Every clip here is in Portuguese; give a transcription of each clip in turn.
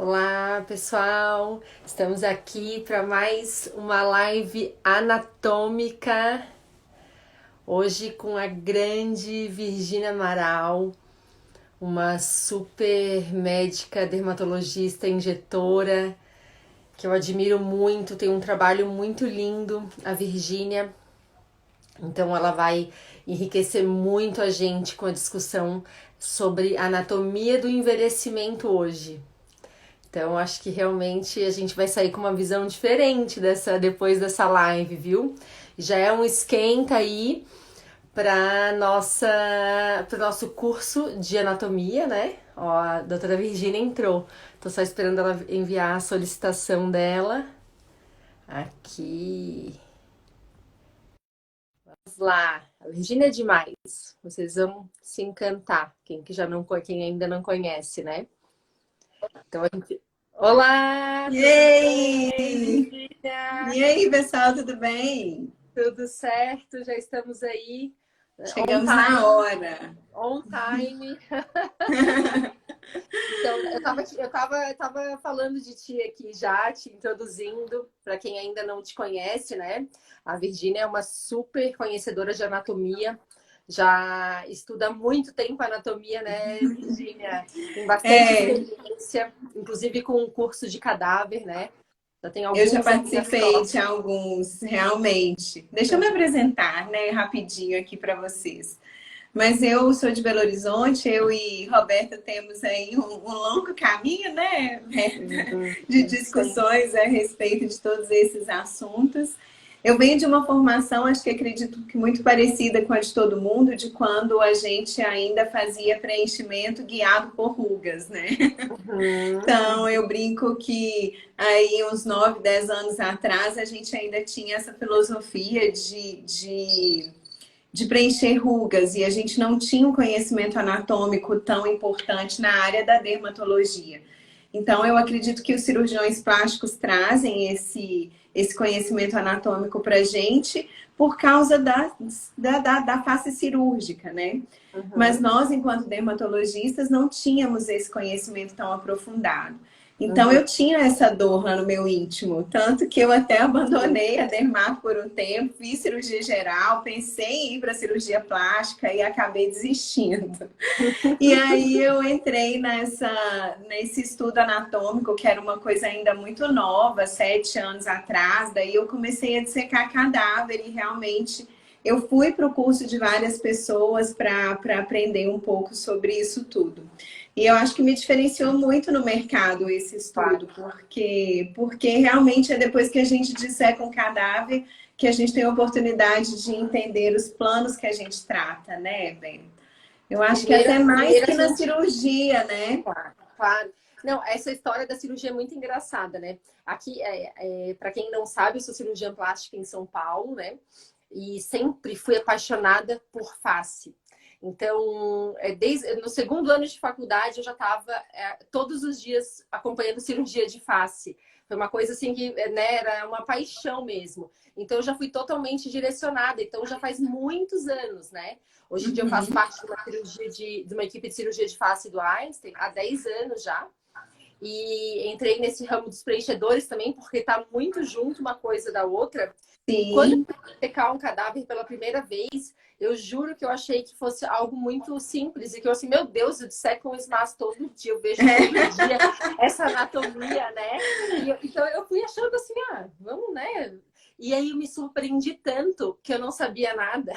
Olá, pessoal! Estamos aqui para mais uma live anatômica. Hoje com a grande Virgínia Amaral, uma super médica, dermatologista, injetora, que eu admiro muito, tem um trabalho muito lindo, a Virgínia. Então ela vai enriquecer muito a gente com a discussão sobre anatomia do envelhecimento hoje. Então, acho que realmente a gente vai sair com uma visão diferente depois dessa live, viu? Já é um esquenta aí para o nosso curso de anatomia, né? Ó, a doutora Virgínia entrou. Tô só esperando ela enviar a solicitação dela. Aqui. Vamos lá. A Virgínia é demais. Vocês vão se encantar. Quem ainda não conhece, né? Então, olá, E tudo aí? bem? E aí, pessoal, tudo bem? Tudo certo, já estamos aí. On Chegamos na time, hora. on time. Então, eu tava falando de ti aqui já, te introduzindo, para quem ainda não te conhece, né? A Virgínia é uma super conhecedora de anatomia, já estuda há muito tempo anatomia, né, Virgínia? Tem bastante É, experiência, inclusive com um curso de cadáver, né? Já tem eu já alguns aí nas participei de costas. alguns, realmente. Deixa eu me apresentar, né, rapidinho aqui para vocês. Mas eu sou de Belo Horizonte, eu e Roberta temos aí um longo caminho, né, de Sim. discussões a respeito de todos esses assuntos. Eu venho de uma formação, acho que acredito que muito parecida com a de todo mundo, de quando a gente ainda fazia preenchimento guiado por rugas, né? Uhum. Então, eu brinco que aí uns 9, 10 anos atrás a gente ainda tinha essa filosofia de preencher rugas e a gente não tinha um conhecimento anatômico tão importante na área da dermatologia. Então, eu acredito que os cirurgiões plásticos trazem esse conhecimento anatômico para a gente por causa da face cirúrgica, né? Mas Uhum. nós, enquanto dermatologistas, não tínhamos esse conhecimento tão aprofundado. Então Uhum. eu tinha essa dor lá no meu íntimo, tanto que eu até abandonei a dermato por um tempo, fiz cirurgia geral, pensei em ir para cirurgia plástica e acabei desistindo. E aí eu entrei nesse estudo anatômico, que era uma coisa ainda muito nova, 7 anos atrás. Daí eu comecei a dissecar cadáver e realmente eu fui para o curso de várias pessoas para aprender um pouco sobre isso tudo. E eu acho que me diferenciou muito no mercado esse Claro. estudo, porque realmente é depois que a gente disseca um cadáver que a gente tem a oportunidade de entender os planos que a gente trata, né, Ben? Eu acho que Primeiro, até mais primeiro a que na gente. cirurgia, né? Claro, claro. Não, essa história da cirurgia é muito engraçada, né? Aqui, para quem não sabe, eu sou cirurgiã plástica em São Paulo, né? E sempre fui apaixonada por face. Então, desde no segundo ano de faculdade, eu já estava todos os dias acompanhando cirurgia de face. Foi uma coisa assim que, né, era uma paixão mesmo. Então, eu já fui totalmente direcionada. Então, já faz muitos anos, né? Hoje em dia eu faço Uhum. parte de uma de uma equipe de cirurgia de face do Einstein há 10 anos já. E entrei nesse ramo dos preenchedores também, porque está muito junto uma coisa da outra. E quando eu Sim. fui secar um cadáver pela primeira vez, eu juro que eu achei que fosse algo muito simples e que eu assim, meu Deus, eu disseco um esmalte todo dia, eu vejo todo dia essa anatomia, né? Então eu fui achando assim, vamos, né? E aí eu me surpreendi tanto que eu não sabia nada.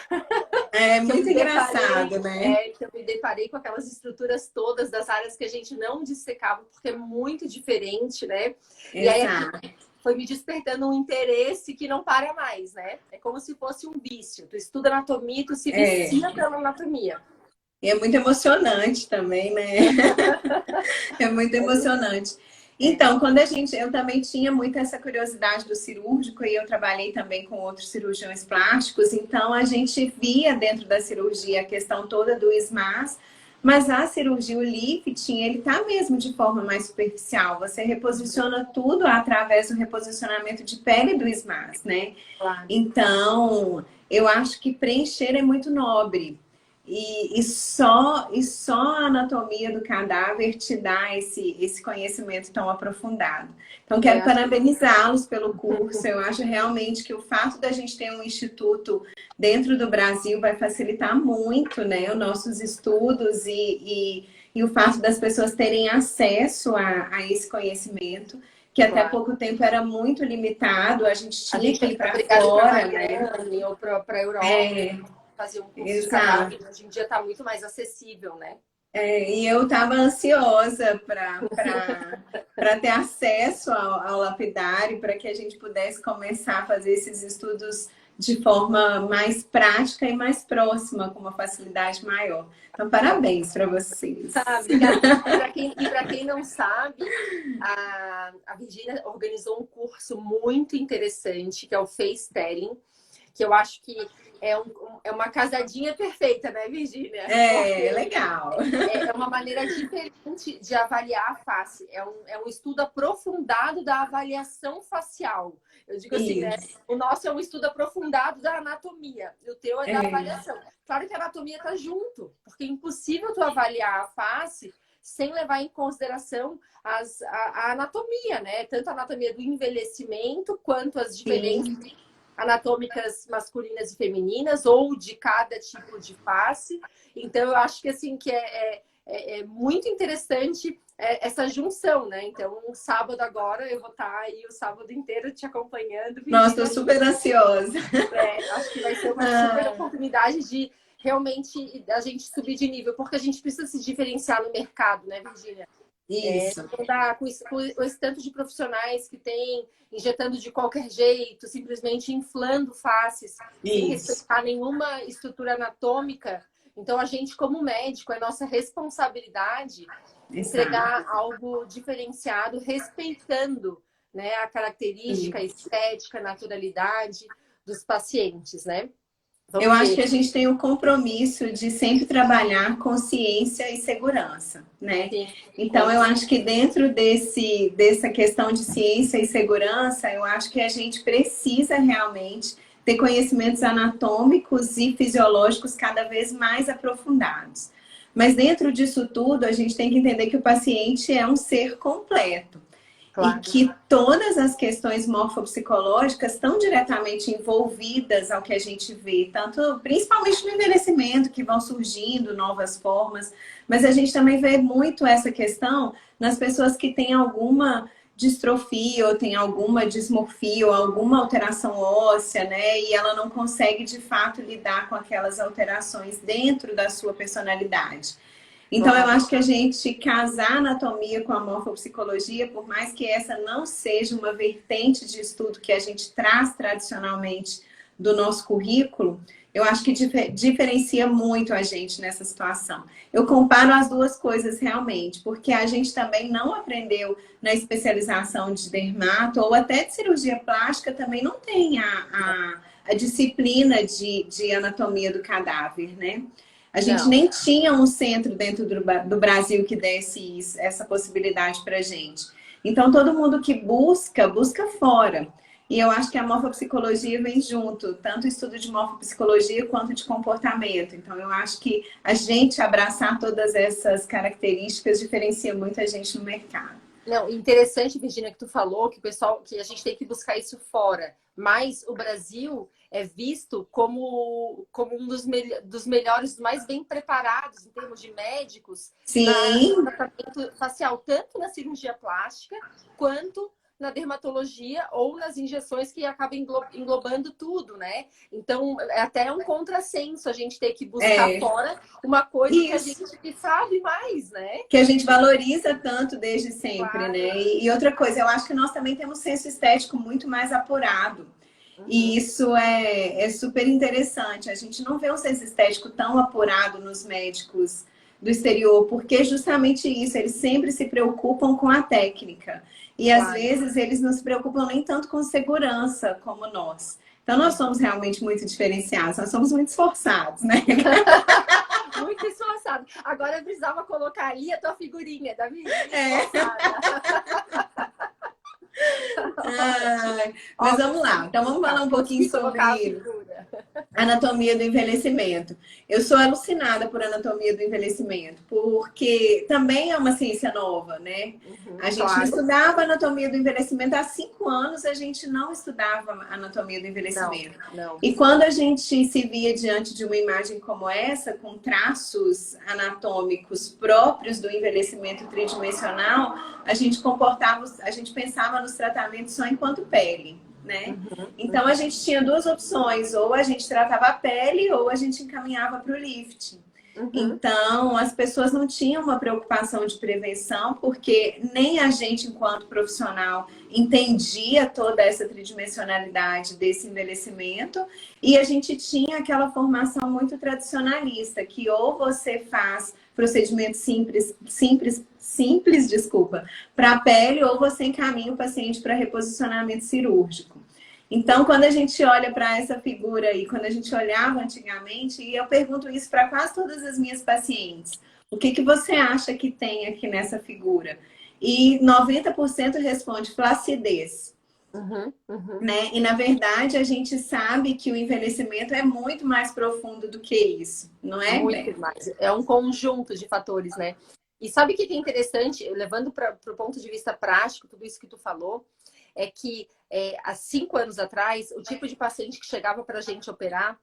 É Que eu me muito deparei, engraçado, né? que eu me deparei com aquelas estruturas todas das áreas que a gente não dissecava, porque é muito diferente, né? E aí aqui Exato. foi me despertando um interesse que não para mais, né? É como se fosse um vício. Tu estuda anatomia e tu se É. vicia pela anatomia. E é muito emocionante também, né? É muito emocionante. É. Então, eu também tinha muito essa curiosidade do cirúrgico e eu trabalhei também com outros cirurgiões plásticos, então a gente via dentro da cirurgia a questão toda do SMAS, mas a cirurgia, o lifting, ele tá mesmo de forma mais superficial. Você reposiciona tudo através do reposicionamento de pele do SMAS, né? Claro. Então, eu acho que preencher é muito nobre. E só a anatomia do cadáver te dá esse conhecimento tão aprofundado. Então, quero Acho que parabenizá-los pelo curso. Eu acho realmente que o fato da gente ter um instituto dentro do Brasil vai facilitar muito, né, os nossos estudos e o fato das pessoas terem acesso a esse conhecimento, que até claro. pouco tempo era muito limitado, a gente A tinha gente que é ir para obrigado para fora, né? Miami ou para a Europa, É, fazer um curso de exato. cadáver. Hoje em dia está muito mais acessível, né? E eu estava ansiosa para ter acesso ao lapidário, para que a gente pudesse começar a fazer esses estudos de forma mais prática e mais próxima, com uma facilidade maior. Então, parabéns para vocês. Ah, obrigada. E para quem não sabe, a Virgínia organizou um curso muito interessante, que é o Face Telling, que eu acho que é uma casadinha perfeita, né, Virgínia? É, Porque legal. é uma maneira diferente de avaliar a face. É um estudo aprofundado da avaliação facial. Eu digo assim, né? Isso. O nosso é um estudo aprofundado da anatomia. E o teu é da avaliação. Claro que a anatomia está junto, porque é impossível tu avaliar a face sem levar em consideração a anatomia, né? Tanto a anatomia do envelhecimento, quanto as diferenças Sim. anatômicas masculinas e femininas, ou de cada tipo de face. Então, eu acho que assim que é muito interessante essa junção, né? Então, um sábado agora, eu vou estar aí o sábado inteiro te acompanhando, Nossa, estou Virginia. super ansiosa. Acho que vai ser uma super oportunidade de realmente a gente subir de nível, porque a gente precisa se diferenciar no mercado, né, Virginia? Isso, Não dá com esse tanto de profissionais que tem, injetando de qualquer jeito, simplesmente inflando faces, sem isso. respeitar nenhuma estrutura anatômica. Então, a gente, como médico, é nossa responsabilidade Exato. entregar algo diferenciado, respeitando, né, a característica, a estética, a naturalidade dos pacientes, né? Eu Vamos acho ver. que a gente tem o compromisso de sempre trabalhar com ciência e segurança, né? Sim, Então, com eu acho que dentro dessa questão de ciência e segurança, eu acho que a gente precisa realmente ter conhecimentos anatômicos e fisiológicos cada vez mais aprofundados. Mas dentro disso tudo, a gente tem que entender que o paciente é um ser completo e claro. que todas as questões morfopsicológicas estão diretamente envolvidas ao que a gente vê, tanto principalmente no envelhecimento, que vão surgindo novas formas, mas a gente também vê muito essa questão nas pessoas que têm alguma distrofia ou tem alguma dismorfia ou alguma alteração óssea, né? E ela não consegue de fato lidar com aquelas alterações dentro da sua personalidade. Então, eu Claro. acho que a gente casar a anatomia com a morfopsicologia, por mais que essa não seja uma vertente de estudo que a gente traz tradicionalmente do nosso currículo, eu acho que diferencia muito a gente nessa situação. Eu comparo as duas coisas realmente, porque a gente também não aprendeu na especialização de dermato ou até de cirurgia plástica, também não tem a disciplina de anatomia do cadáver, né? A gente Não. nem tinha um centro dentro do Brasil que desse essa possibilidade para gente. Então, todo mundo que busca, busca fora. E eu acho que a morfopsicologia vem junto, tanto o estudo de morfopsicologia quanto de comportamento. Então, eu acho que a gente abraçar todas essas características diferencia muito a gente no mercado. Não, interessante, Virginia, que tu falou que o pessoal, que a gente tem que buscar isso fora. Mas o Brasil é visto como um dos melhores, dos mais bem preparados em termos de médicos no Sim, tratamento facial, tanto na cirurgia plástica quanto na dermatologia ou nas injeções que acabam englobando tudo, né? Então, é até um contrassenso a gente ter que buscar é fora uma coisa que a isso. gente sabe mais, né? Que a gente valoriza tanto desde sempre, Claro. né? E outra coisa, eu acho que nós também temos senso estético muito mais apurado. E Uhum. isso é super interessante. A gente não vê um senso estético tão apurado nos médicos do exterior, porque justamente isso, eles sempre se preocupam com a técnica. E às Claro. vezes eles não se preocupam nem tanto com segurança como nós. Então nós somos realmente muito diferenciados, nós somos muito esforçados, né? Muito esforçado. Agora eu precisava colocar ali a tua figurinha da Virgínia É. esforçada. Ai, Ó, mas vamos lá. Então vamos falar um pouquinho consegui colocar a sobre figura. Anatomia do envelhecimento. Eu sou alucinada por anatomia do envelhecimento, porque também é uma ciência nova, né? A gente não Claro. estudava anatomia do envelhecimento há 5 anos, a gente não estudava anatomia do Não, envelhecimento. não. E quando a gente se via diante de uma imagem como essa, com traços anatômicos próprios do envelhecimento tridimensional, a gente pensava nos tratamentos só enquanto pele, né? Então a gente tinha duas opções, ou a gente tratava a pele ou a gente encaminhava para o lifting. Uhum. Então as pessoas não tinham uma preocupação de prevenção, porque nem a gente, enquanto profissional, entendia toda essa tridimensionalidade desse envelhecimento, e a gente tinha aquela formação muito tradicionalista, que ou você faz procedimento simples, desculpa, para a pele, ou você encaminha o paciente para reposicionamento cirúrgico. Então, quando a gente olha para essa figura aí, quando a gente olhava antigamente, e eu pergunto isso para quase todas as minhas pacientes, o que, que você acha que tem aqui nessa figura? E 90% responde flacidez. Né? E na verdade a gente sabe que o envelhecimento é muito mais profundo do que isso, não é, Muito Beto? mais. É um conjunto de fatores, né? E sabe o que é interessante, levando para o ponto de vista prático, tudo isso que tu falou, é que há 5 anos atrás, o tipo de paciente que chegava para a gente operar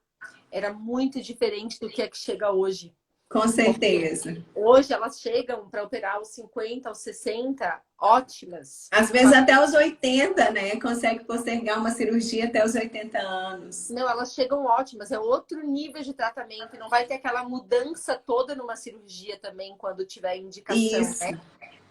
era muito diferente do que é que chega hoje. Com certeza. Hoje elas chegam para operar aos 50, aos 60, ótimas. Às vezes até os 80, né? Consegue postergar uma cirurgia até os 80 anos. Não, elas chegam ótimas, é outro nível de tratamento e não vai ter aquela mudança toda numa cirurgia também quando tiver indicação, Isso. né?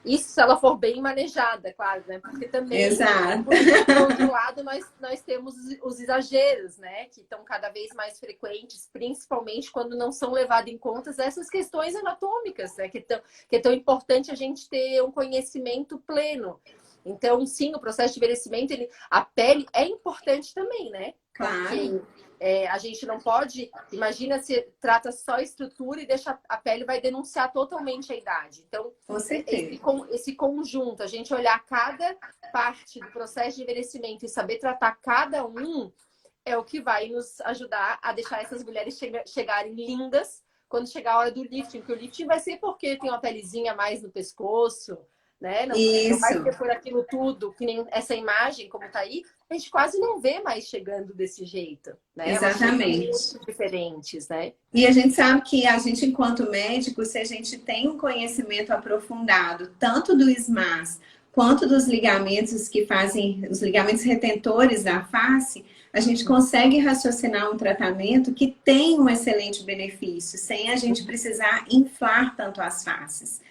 Isso se ela for bem manejada, claro, né? Porque também, Exato. por outro lado, nós temos os exageros, né? Que estão cada vez mais frequentes, principalmente quando não são levadas em conta essas questões anatômicas, né? Que é tão importante a gente ter um conhecimento pleno. Então, sim, o processo de envelhecimento, a pele é importante também, né? Claro. Porque a gente não pode... Imagina se trata só a estrutura e deixa a pele vai denunciar totalmente a idade. Então, com certeza. Esse conjunto, a gente olhar cada parte do processo de envelhecimento e saber tratar cada um, é o que vai nos ajudar a deixar essas mulheres chegarem lindas quando chegar a hora do lifting. Porque o lifting vai ser porque tem uma pelezinha a mais no pescoço, né? Não vai ser por aquilo tudo, que nem essa imagem, como tá aí, a gente quase não vê mais chegando desse jeito, né? Exatamente. Muito diferentes, né? E a gente sabe que a gente, enquanto médico, se a gente tem um conhecimento aprofundado, tanto do SMAS quanto dos ligamentos que fazem, os ligamentos retentores da face, a gente consegue raciocinar um tratamento que tem um excelente benefício, sem a gente precisar inflar tanto as faces.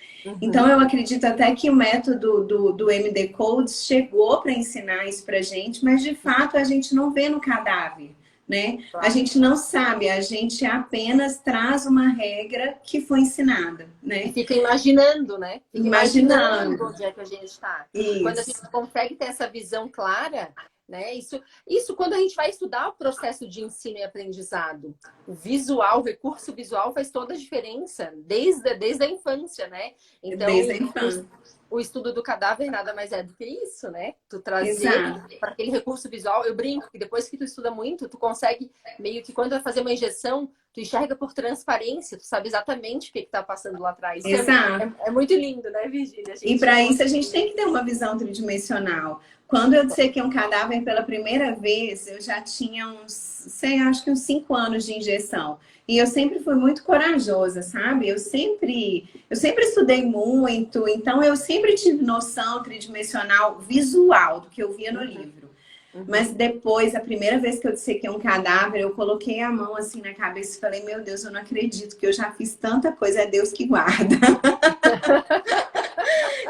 Então, eu acredito até que o método do MD Codes chegou para ensinar isso para a gente, mas de fato a gente não vê no cadáver, né? A gente não sabe, a gente apenas traz uma regra que foi ensinada, né? E fica imaginando, né? Fica imaginando onde é que a gente está. Quando a gente consegue ter essa visão clara, né? Isso quando a gente vai estudar o processo de ensino e aprendizado. O visual, o recurso visual faz toda a diferença, desde a infância, né? Então, desde a infância. O estudo do cadáver nada mais é do que isso, né? Tu trazer para aquele recurso visual, eu brinco que depois que tu estuda muito, tu consegue meio que quando vai fazer uma injeção, tu enxerga por transparência, tu sabe exatamente o que está passando lá atrás. Exato. É muito lindo, né, Virgínia? E para isso a gente tem que ter uma visão tridimensional. Quando eu dissequei um cadáver pela primeira vez, eu já tinha acho que uns 5 anos de injeção. E eu sempre fui muito corajosa, sabe? Eu sempre estudei muito, então eu sempre tive noção tridimensional visual do que eu via no livro. Mas depois, a primeira vez que eu dissequei um cadáver, eu coloquei a mão assim na cabeça e falei, meu Deus, eu não acredito que eu já fiz tanta coisa, é Deus que guarda.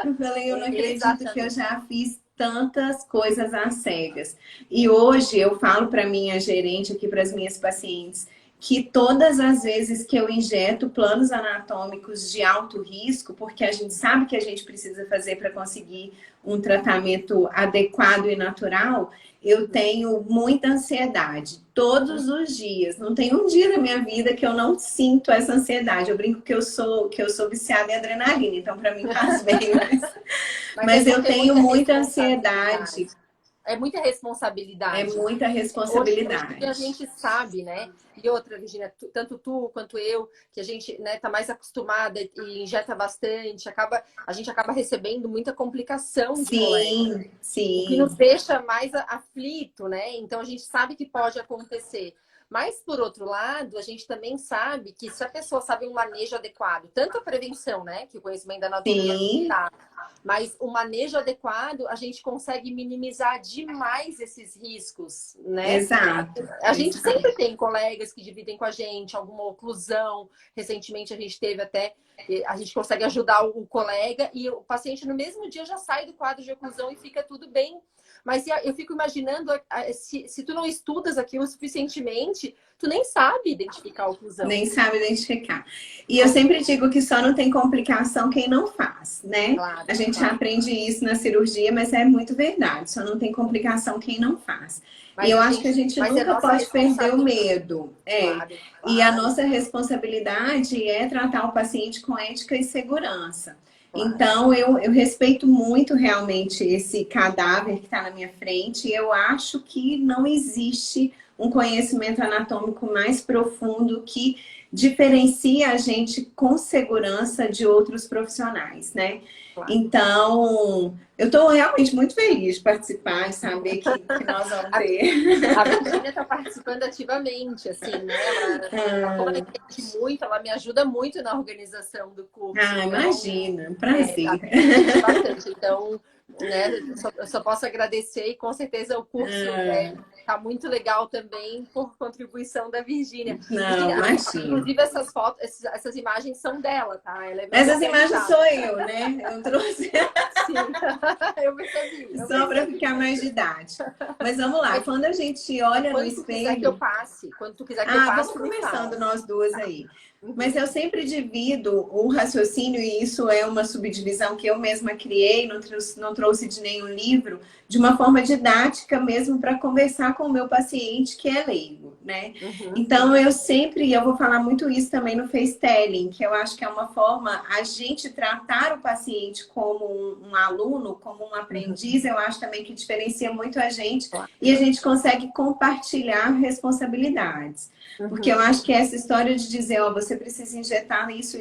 Eu falei, eu não acredito que eu já fiz tantas coisas às cegas. E hoje eu falo para minha gerente aqui, para as minhas pacientes, que todas as vezes que eu injeto planos anatômicos de alto risco, porque a gente sabe que a gente precisa fazer para conseguir um tratamento adequado e natural, eu tenho muita ansiedade. Todos os dias. Não tem um dia na minha vida que eu não sinto essa ansiedade. Eu brinco que eu sou viciada em adrenalina, então para mim faz bem. Mas eu tenho muita ansiedade. é muita É responsabilidade. muita Hoje a responsabilidade. gente sabe, né? E outra, Virginia, tanto tu quanto eu, que a gente, né, tá mais acostumada e injeta bastante, a gente acaba recebendo muita complicação de colega. Sim, O que nos sim, deixa mais aflito, né? Então a gente sabe que pode acontecer. Mas, por outro lado, a gente também sabe que se a pessoa sabe um manejo adequado, tanto a prevenção, né? Que o conhecimento da anatomia sim, tá, mas o manejo adequado, a gente consegue minimizar demais esses riscos, né? exato, A gente exato. sempre tem colegas que dividem com a gente alguma oclusão. Recentemente a gente teve até, a gente consegue ajudar o colega e o paciente no mesmo dia já sai do quadro de oclusão e fica tudo bem. Mas eu fico imaginando, se tu não estudas aquilo suficientemente, tu nem sabe identificar a oclusão. Nem sabe identificar. E eu sempre digo que só não tem complicação quem não faz, né? Claro, A gente claro. aprende isso na cirurgia, mas é muito verdade. Só não tem complicação quem não faz. E eu acho que a gente Mas é nunca nossa pode perder o responsabilidade. medo. É. Claro, E a claro, nossa responsabilidade é tratar o paciente com ética e segurança. claro. Então, eu respeito muito realmente esse cadáver que está na minha frente. Eu acho que não existe um conhecimento anatômico mais profundo que diferencia a gente com segurança de outros profissionais, né? Claro. Então, eu estou realmente muito feliz de participar, de saber que nós vamos A, ter. a Virginia está participando ativamente, assim, né? Ela, como ela entende muito, ela me ajuda muito na organização do curso. Ah, Então, imagina, tá prazer. me ajudando bastante. Então, né, eu só posso agradecer e com certeza o curso tá muito legal também por contribuição da Virginia. Não, Virginia, imagina. inclusive essas fotos, essas imagens são dela, tá? Ela é muito Essas imagens organizada. sou eu, né? Eu trouxe Sim, eu percebi, eu só para percebi. ficar mais didática. Mas vamos lá, Mas quando a gente olha no quando tu quiser que eu espelho. passe, quando tu quiser que eu Ah, passe, vamos tu me começando fala. nós duas aí. Mas Uhum. eu sempre divido o raciocínio, e isso é uma subdivisão que eu mesma criei, não trouxe de nenhum livro, de uma forma didática mesmo para conversar com o meu paciente que é leigo, né? Uhum, Então uhum. eu sempre, e eu vou falar muito isso também no face telling, que eu acho que é uma forma a gente tratar o paciente como um aluno, como um aprendiz, eu acho também que diferencia muito a gente Claro. e a gente consegue compartilhar responsabilidades. Porque eu Uhum. acho que essa história de dizer, ó, você precisa injetar isso,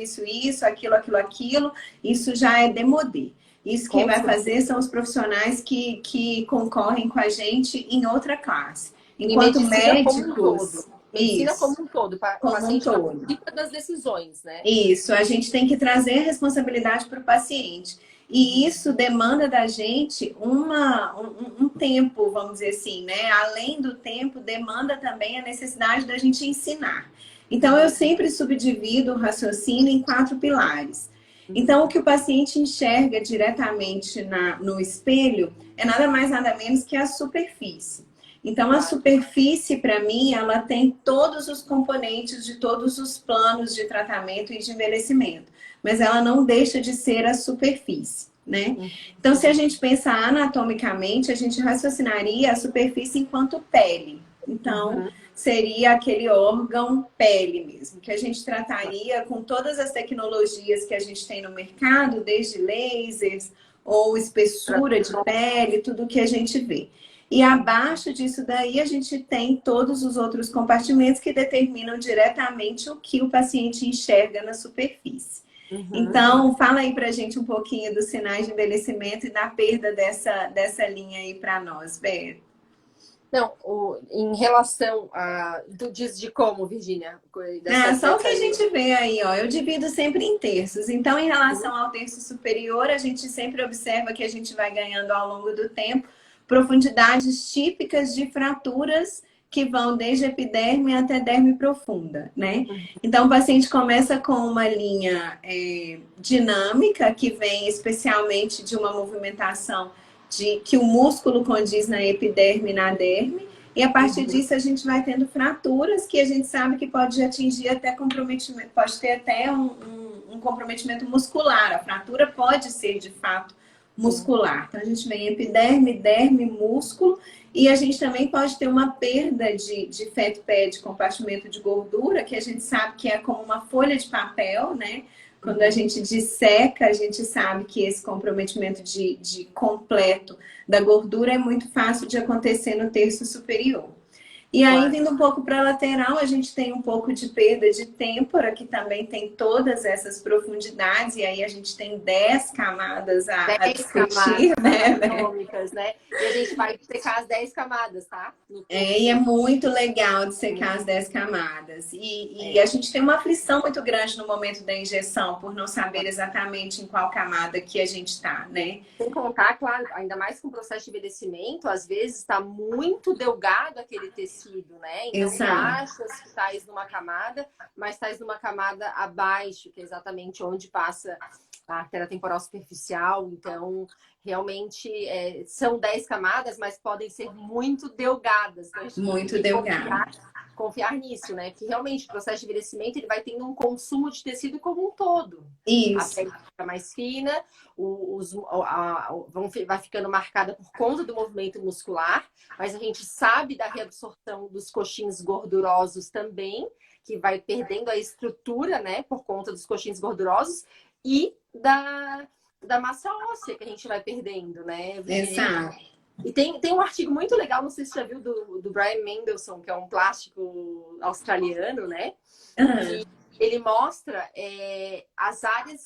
aquilo, isso já é demodê. Isso quem Com vai certeza. fazer são os profissionais que concorrem com a gente em outra classe. E Enquanto medicina como um todo. médicos, Medicina como isso, um todo. O como um paciente todo. participa das decisões, né? Isso, a gente tem que trazer a responsabilidade para o paciente. E Uhum. isso demanda da gente um tempo, vamos dizer assim, né? Além do tempo, demanda também a necessidade da gente ensinar. Então, eu Uhum. sempre subdivido o raciocínio em 4 pilares. Uhum. Então, o que o paciente enxerga diretamente no espelho é nada mais, nada menos que a superfície. Então, a Claro. superfície, para mim, ela tem todos os componentes de todos os planos de tratamento e de envelhecimento, mas ela não deixa de ser a superfície, né? Uhum. Então, se a Uhum. gente pensar anatomicamente, a gente raciocinaria a superfície enquanto pele. Então, Uhum. seria aquele órgão pele mesmo, que a gente trataria com todas as tecnologias que a gente tem no mercado, desde lasers ou espessura de pele, tudo que a gente vê. E abaixo disso daí a gente tem todos os outros compartimentos que determinam diretamente o que o paciente enxerga na superfície. Uhum. Então, fala aí pra gente um pouquinho dos sinais de envelhecimento e da perda dessa linha aí para nós, Beth. Não, em relação a. Tu diz de como, Virginia? Ah, só o que Dessa a linha. gente vê aí, ó. Eu divido sempre em terços. Então, em relação ao terço superior, a gente sempre observa que a gente vai ganhando ao longo do tempo profundidades típicas de fraturas que vão desde epiderme até derme profunda, né? Então, o paciente começa com uma linha dinâmica, que vem especialmente de uma movimentação de que o músculo condiz na epiderme e na derme. E a partir Uhum. disso a gente vai tendo fraturas que a gente sabe que pode atingir até comprometimento, pode ter até um comprometimento muscular. A fratura pode ser de fato Sim. muscular. Então a gente vem epiderme, derme, músculo, e a gente também pode ter uma perda de fat pad, compartimento de gordura, que a gente sabe que é como uma folha de papel, né? Quando a gente disseca, a gente sabe que esse comprometimento de completo da gordura é muito fácil de acontecer no terço superior. E aí, Claro. vindo um pouco para a lateral, a gente tem um pouco de perda de têmpora, que também tem todas essas profundidades, e aí a gente tem 10 camadas a 10 discutir, camadas né? anatômicas, né? E a gente vai secar as 10 camadas, tá? E é muito legal de secar as 10 camadas. E a gente tem uma aflição muito grande no momento da injeção, por não saber exatamente em qual camada que a gente está, né? Sem contar, claro, ainda mais com o processo de envelhecimento, às vezes está muito delgado aquele tecido, né? Então, tu achas que estás numa camada, mas estás numa camada abaixo, que é exatamente onde passa a artéria temporal superficial. Então, realmente, são 10 camadas, mas podem ser muito delgadas. Então, a gente Muito tem que delgado. confiar nisso, né? Que realmente o processo de envelhecimento ele vai tendo um consumo de tecido como um todo. A Isso. pele fica mais fina, vai ficando marcada por conta do movimento muscular, mas a gente sabe da reabsorção dos coxins gordurosos também, que vai perdendo a estrutura, né, por conta dos coxins gordurosos e da massa óssea que a gente vai perdendo, né, Virginia? Exato. E tem um artigo muito legal, não sei se você já viu, do Brian Mendelssohn, que é um plástico australiano, né? Uhum. Ele mostra as áreas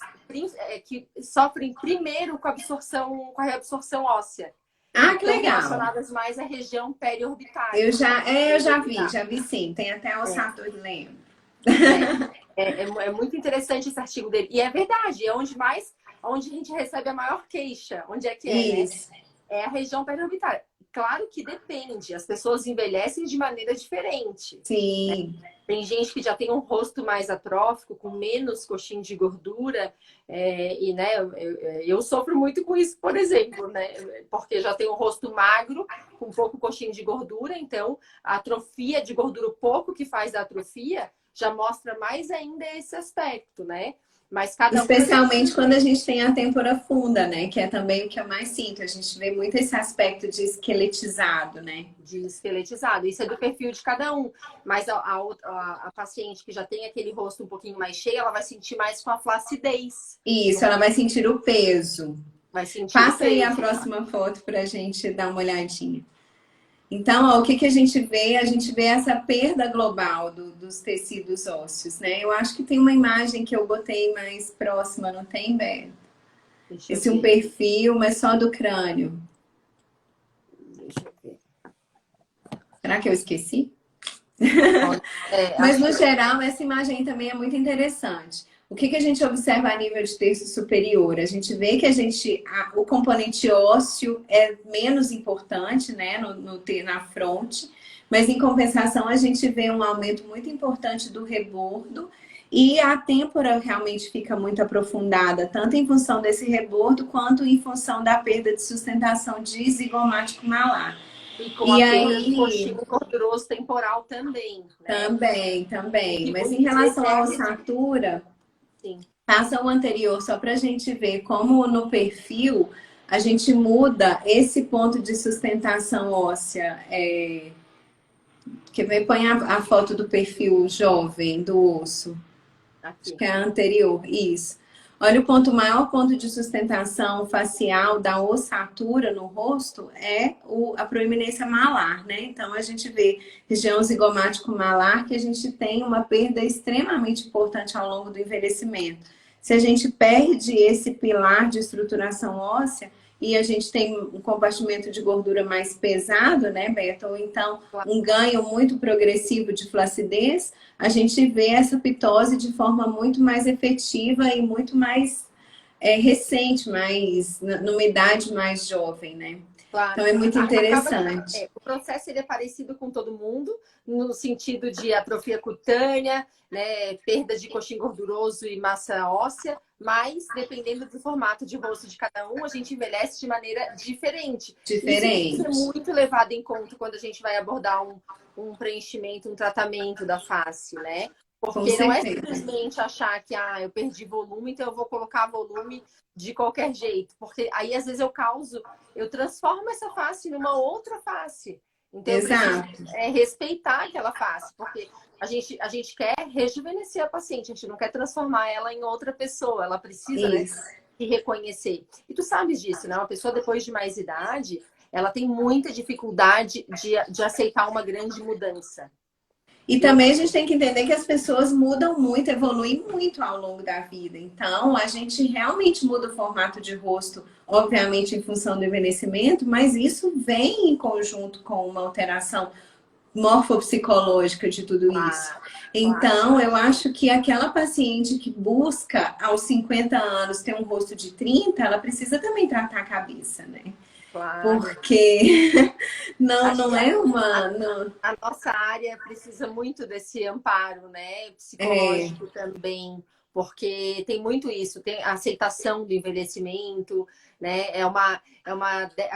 que sofrem primeiro com a reabsorção óssea. Ah, que Estão legal. relacionadas mais à região periorbitária. Eu já vi sim. Tem até o Saturn, lembro. É muito interessante esse artigo dele. E é verdade, é onde a gente recebe a maior queixa. Onde é que é, Isso. né? É a região periorbitária. Claro que depende, as pessoas envelhecem de maneira diferente. Sim. Tem gente que já tem um rosto mais atrófico, com menos coxinha de gordura, e né, eu sofro muito com isso, por exemplo, né? Porque já tenho um rosto magro, com pouco coxinha de gordura, então a atrofia de gordura, o pouco que faz da atrofia, já mostra mais ainda esse aspecto, né? Mas cada Especialmente quando a gente tem a têmpora funda, né? Que é também o que eu mais sinto. A gente vê muito esse aspecto de esqueletizado, né? de esqueletizado. Isso é do perfil de cada um. Mas a paciente que já tem aquele rosto um pouquinho mais cheio, ela vai sentir mais com a flacidez. Isso, ela vai sentir o peso. Vai sentir o Passa aí a peso. próxima foto para a gente dar uma olhadinha. Então, ó, o que a gente vê? A gente vê essa perda global dos tecidos ósseos, né? Eu acho que tem uma imagem que eu botei mais próxima, não tem, Beto? Esse um perfil, mas só do crânio. Deixa eu ver. Será que eu esqueci? Mas, no geral, essa imagem também é muito interessante. O que a gente observa a nível de terço superior? A gente vê que o componente ósseo é menos importante, né, na fronte, mas em compensação a gente vê um aumento muito importante do rebordo e a têmpora realmente fica muito aprofundada, tanto em função desse rebordo quanto em função da perda de sustentação de zigomático malar. E com a perda do coxinho gorduroso temporal também. Né? Também. Mas em relação à ossatura, passa o anterior, só para a gente ver como no perfil a gente muda esse ponto de sustentação óssea. Que vem, põe a foto do perfil jovem do osso. Aqui. Acho que é a anterior, isso. Olha, o maior ponto de sustentação facial da ossatura no rosto é a proeminência malar, né? Então, a gente vê região zigomático malar que a gente tem uma perda extremamente importante ao longo do envelhecimento. Se a gente perde esse pilar de estruturação óssea e a gente tem um compartimento de gordura mais pesado, né, Beto? Ou então um ganho muito progressivo de flacidez, a gente vê essa pitose de forma muito mais efetiva e muito mais recente, numa idade mais jovem, né? Claro. Então é muito interessante. O processo ele é parecido com todo mundo, no sentido de atrofia cutânea, né, perda de coxim gorduroso e massa óssea, mas dependendo do formato de rosto de cada um, a gente envelhece de maneira diferente. Isso tem que ser muito levado em conta quando a gente vai abordar um preenchimento, um tratamento da face, né? Porque não é simplesmente achar que eu perdi volume, então eu vou colocar volume de qualquer jeito. Porque aí, às vezes, eu transformo essa face numa outra face. Então, eu preciso respeitar aquela face. Porque a gente quer rejuvenescer a paciente, a gente não quer transformar ela em outra pessoa, ela precisa, né, Isso. se reconhecer. E tu sabes disso, né? Uma pessoa depois de mais idade, ela tem muita dificuldade de aceitar uma grande mudança. E também a gente tem que entender que as pessoas mudam muito, evoluem muito ao longo da vida. Então, a gente realmente muda o formato de rosto, obviamente em função do envelhecimento, mas isso vem em conjunto com uma alteração morfopsicológica de tudo isso. Claro, Então, eu acho que aquela paciente que busca aos 50 anos ter um rosto de 30, ela precisa também tratar a cabeça, né? claro. Porque Acho não que é uma. Não, a nossa área precisa muito desse amparo, né? é, Psicológico também, porque tem muito isso, tem a aceitação do envelhecimento, né?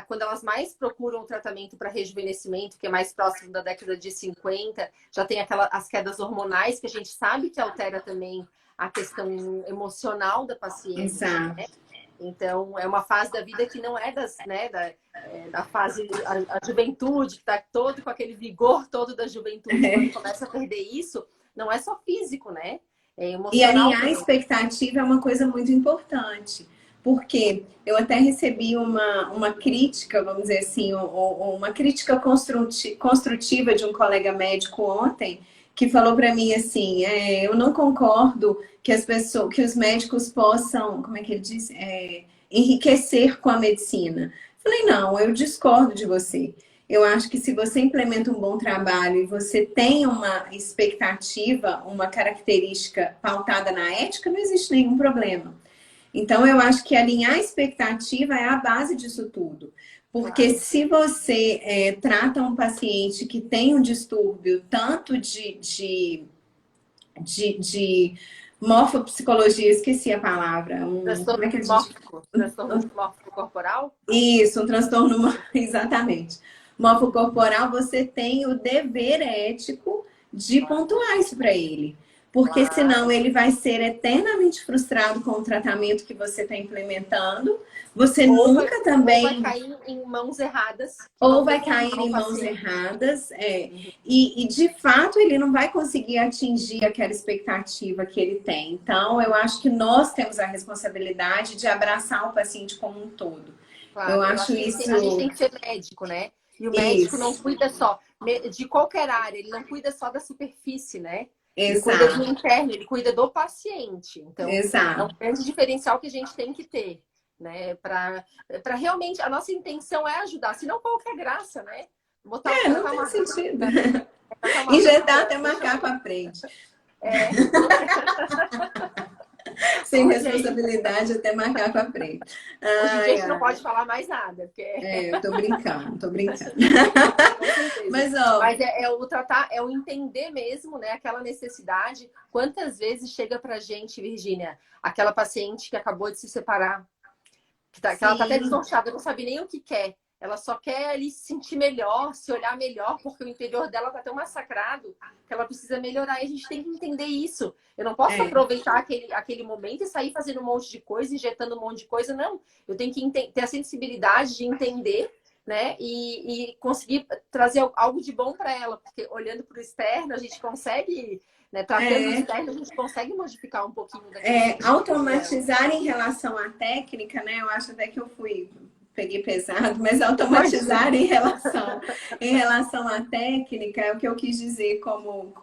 Quando elas mais procuram o tratamento para rejuvenescimento, que é mais próximo da década de 50, já tem as quedas hormonais que a gente sabe que altera também a questão emocional da paciente. exato. Então, é uma fase da vida que não é da fase, a juventude, que está todo com aquele vigor todo da juventude. Quando começa a perder isso, não é só físico, né? É E emocional alinhar a também. expectativa é uma coisa muito importante. Porque eu até recebi uma crítica, vamos dizer assim, uma crítica construtiva de um colega médico ontem, que falou para mim assim, eu não concordo que as pessoas, que os médicos possam, como é que ele disse, enriquecer com a medicina. Falei, não, eu discordo de você. Eu acho que se você implementa um bom trabalho e você tem uma expectativa, uma característica pautada na ética, não existe nenhum problema. Então, eu acho que alinhar a expectativa é a base disso tudo. Porque Claro. se você trata um paciente que tem um distúrbio tanto de morfopsicologia, esqueci a palavra, como é Transtorno que a gente... dismórfico, transtorno dismórfico corporal? Isso, um transtorno, exatamente. Morfocorporal, você tem o dever ético de pontuar isso para ele. Porque senão Claro. ele vai ser eternamente frustrado com o tratamento que você está implementando. Você Ou vai, nunca ou vai também cair em mãos erradas que ou vão vai cair deformar o em mãos paciente. erradas, Uhum. e de fato ele não vai conseguir atingir aquela expectativa que ele tem. Então, eu acho que nós temos a responsabilidade de abraçar o paciente como um todo. Eu Claro, eu acho acho que a gente isso, tem que ser médico, né? E o médico não isso, cuida só de qualquer área, ele não cuida só da superfície, né? Ele cuida do exato, interno, ele cuida do paciente. Então, é um exato. grande diferencial que a gente tem que ter, né? Para realmente, a nossa intenção é ajudar, senão qual que é a graça, né? Botar, Não tacar tem uma sentido. planta, tacar uma Injetar planta, até deixa... macaco aprende. É, Sem olha aí. responsabilidade até macaco aprende. Hoje em dia a Ai, gente não pode ai. falar mais nada, porque Eu tô brincando, tô brincando. com certeza. Mas, ó, Mas é o tratar, é o entender mesmo, né? Aquela necessidade. Quantas vezes chega pra gente, Virgínia, aquela paciente que acabou de se separar, que ela tá até sim, desnorteada, não sabe nem o que quer. Ela só quer ali se sentir melhor, se olhar melhor, porque o interior dela tá tão massacrado que ela precisa melhorar. E a gente tem que entender isso. Eu não posso é. aproveitar aquele momento e sair fazendo um monte de coisa, injetando um monte de coisa. Não. Eu tenho que ter a sensibilidade de entender, né? E conseguir trazer algo de bom para ela. Porque olhando para o externo, a gente consegue, né? Tratando o É, externo, a gente consegue modificar um pouquinho daquele sentimento dela. automatizar em relação à técnica, né? Eu acho até que peguei pesado, mas automatizar Imagina. em relação à técnica é o que eu quis dizer como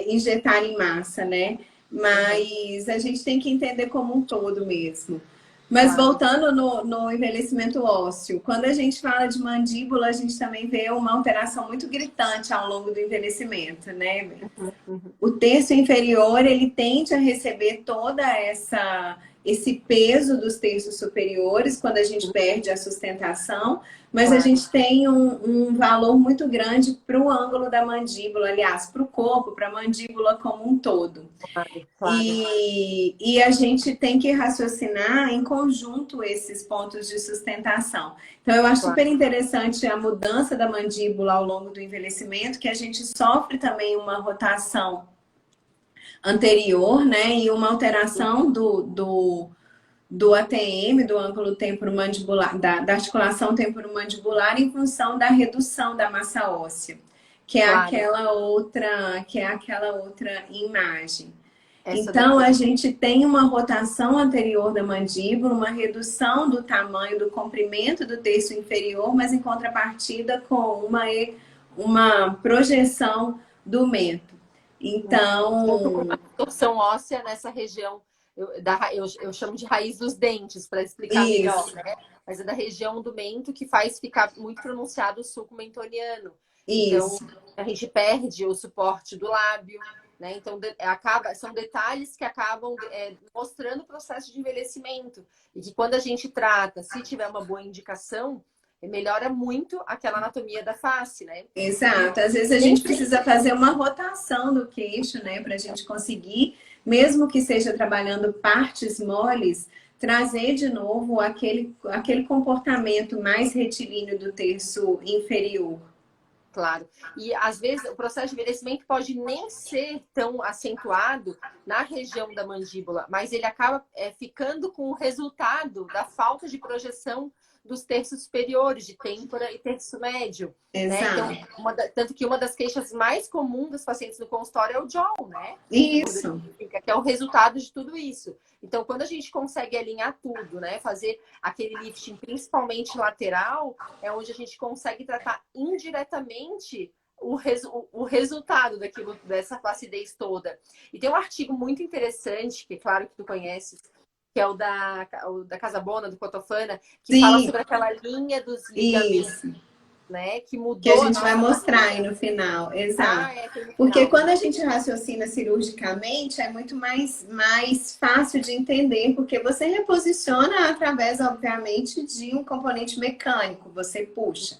injetar em massa, né? Uhum, Mas a gente tem que entender como um todo mesmo. Mas claro. voltando no envelhecimento ósseo, quando a gente fala de mandíbula, a gente também vê uma alteração muito gritante ao longo do envelhecimento, né? Uhum, uhum, O terço inferior, ele tende a receber toda esse peso dos terços superiores quando a gente perde a sustentação, mas a claro, gente tem um valor muito grande para o ângulo da mandíbula, aliás, para o corpo, para a mandíbula como um todo. claro, claro. E a gente tem que raciocinar em conjunto esses pontos de sustentação. Então, eu acho Claro. super interessante a mudança da mandíbula ao longo do envelhecimento, que a gente sofre também uma rotação anterior, né? E uma alteração do ATM, do ângulo temporomandibular, da articulação temporomandibular, em função da redução da massa óssea, Claro. que é aquela outra imagem. Essa Então, daqui. a gente tem uma rotação anterior da mandíbula, uma redução do tamanho, do comprimento do terço inferior, mas em contrapartida com uma projeção do mento. Junto com uma Então, torção óssea nessa região, eu chamo de raiz dos dentes, para explicar melhor, isso, né? Mas é da região do mento que faz ficar muito pronunciado o sulco mentoniano. Então, isso. a gente perde o suporte do lábio, né? Então, são detalhes que acabam mostrando o processo de envelhecimento. E que quando a gente trata, se tiver uma boa indicação, melhora muito aquela anatomia da face, né? Exato. Às vezes a gente Sempre precisa fazer uma rotação do queixo, né, para a gente conseguir, mesmo que seja trabalhando partes moles, trazer de novo aquele comportamento mais retilíneo do terço inferior. claro. E às vezes o processo de envelhecimento pode nem ser tão acentuado na região da mandíbula, mas ele acaba ficando com o resultado da falta de projeção dos terços superiores, de têmpora e terço médio, né? Então, Exato. tanto que uma das queixas mais comuns dos pacientes no consultório é o jaw, né? A gordura Isso. límfica, que é o resultado de tudo isso. Então, quando a gente consegue alinhar tudo, né? Fazer aquele lifting principalmente lateral, é onde a gente consegue tratar indiretamente o resultado daquilo, dessa flacidez toda. E tem um artigo muito interessante, que é claro que tu conheces, que é o da Casabona, do Cotofana, que fala Sim, sobre aquela linha dos ligamentos, isso. né? Que Que a mudou a gente vai nossa mostrar anatomia. aí no final, exato. Ah, tem no Porque final. quando a gente raciocina cirurgicamente, é muito mais fácil de entender, porque você reposiciona através, obviamente, de um componente mecânico, você puxa.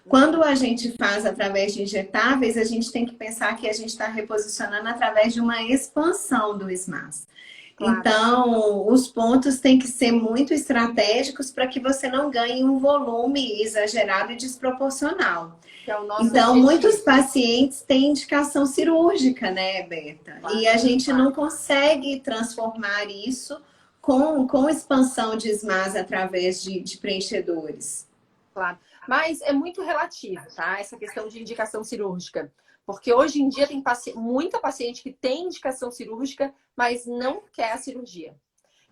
Quando a gente faz através de injetáveis, a gente tem que pensar que a gente está reposicionando através de uma expansão do SMAS. Claro, Então, os pontos têm que ser muito estratégicos para que você não ganhe um volume exagerado e desproporcional. que é o nosso Então, muitos objetivo. pacientes têm indicação cirúrgica, né, Berta? E Claro, a gente claro, não consegue transformar isso com expansão de SMAS através de preenchedores. claro. Mas é muito relativo, tá? Essa questão de indicação cirúrgica. Porque hoje em dia tem muita paciente que tem indicação cirúrgica, mas não quer a cirurgia.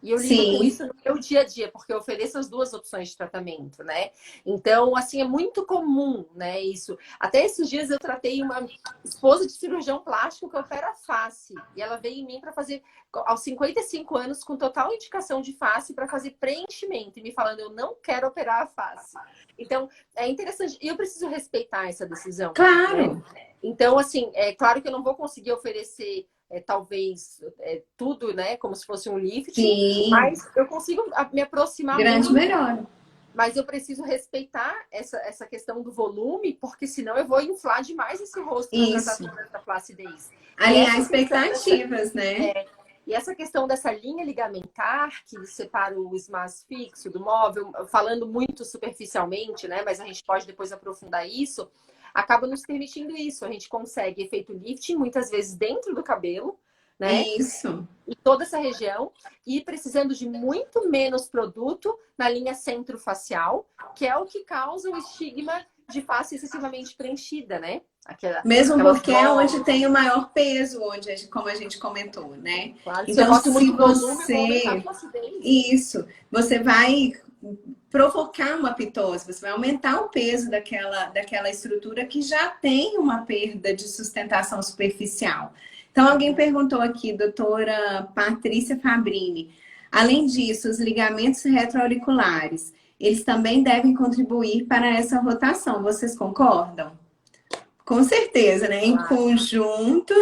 E eu lido com Sim, isso no meu dia a dia, porque eu ofereço as duas opções de tratamento, né? Então, assim, é muito comum, né, isso. Até esses dias eu tratei uma esposa de cirurgião plástico que opera a face. E ela veio em mim para fazer, aos 55 anos, com total indicação de face, para fazer preenchimento. E me falando, eu não quero operar a face. Então, é interessante. E eu preciso respeitar essa decisão, né? claro. Então, assim, é claro que eu não vou conseguir oferecer talvez tudo, né, como se fosse um lifting, Sim, mas eu consigo me aproximar grande muito, melhora. mas eu preciso respeitar essa questão do volume, porque senão eu vou inflar demais esse rosto para tratar Isso. toda essa flacidez. E Alinhar expectativas, né? essa questão dessa linha ligamentar que separa o SMAS fixo do móvel, falando muito superficialmente, né? Mas a gente pode depois aprofundar isso, acaba nos permitindo isso. A gente consegue efeito lifting, muitas vezes dentro do cabelo, né? Isso. E toda essa região, e precisando de muito menos produto na linha centrofacial, que é o que causa o estigma de face excessivamente preenchida, né? Mesmo Aquelas porque é onde bolas. tem o maior peso, como a gente comentou, né? Claro, se eu Então, boto se muito volume, eu vou aumentar a você. flacidez. Isso, você vai provocar uma pitose, você vai aumentar o peso daquela estrutura que já tem uma perda de sustentação superficial. Então, alguém perguntou aqui, doutora Patrícia Fabrini, além disso, os ligamentos retroauriculares, eles também devem contribuir para essa rotação, vocês concordam? Com certeza, né? Em Claro. conjunto,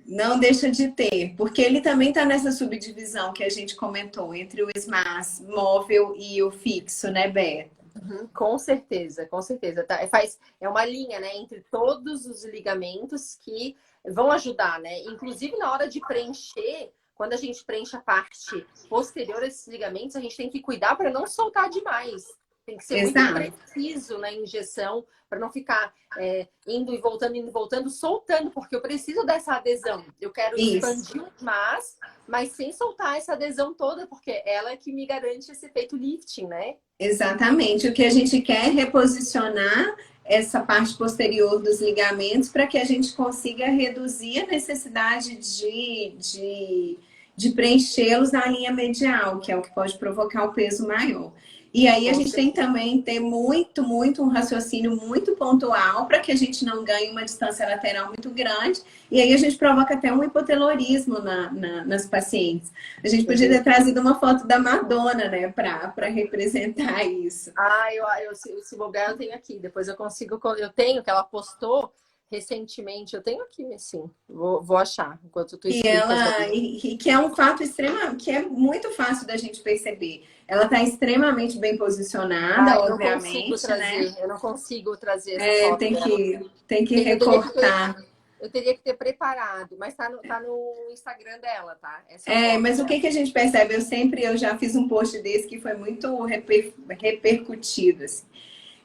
não deixa de ter, porque ele também está nessa subdivisão que a gente comentou, entre o SMAS móvel e o fixo, né, Beto? Uhum, com certeza, com certeza. Tá? É uma linha, né, entre todos os ligamentos que vão ajudar, né? Inclusive na hora de preencher, quando a gente preenche a parte posterior a esses ligamentos, a gente tem que cuidar para não soltar demais. Tem que ser muito Exato. preciso na injeção para não ficar indo e voltando, soltando, porque eu preciso dessa adesão. Eu quero Isso. expandir mas sem soltar essa adesão toda, porque ela é que me garante esse efeito lifting, né? Exatamente. O que a gente quer é reposicionar essa parte posterior dos ligamentos para que a gente consiga reduzir a necessidade de preenchê-los na linha medial, que é o que pode provocar o peso maior. E aí a Com gente tem certeza. também ter muito um raciocínio muito pontual para que a gente não ganhe uma distância lateral muito grande. E aí a gente provoca até um hipotelorismo nas pacientes. A gente podia ter trazido uma foto da Madonna, né, para representar isso. Ah, se bobear, eu tenho aqui. Depois eu consigo. Eu tenho, que ela postou recentemente. Eu tenho aqui, sim. Vou achar, enquanto tu explica sobre. E que é um fato extremamente, que é muito fácil da gente perceber. Ela está extremamente bem Ah, posicionada, eu não consigo obviamente, né? trazer. Eu não consigo trazer essa foto Tem dela. tem que Eu teria que ter, recortar. eu teria que ter preparado, mas tá no Instagram dela, tá? Essa foto Mas o dela. que a gente percebe? Eu já fiz um post desse que foi muito repercutido. Assim.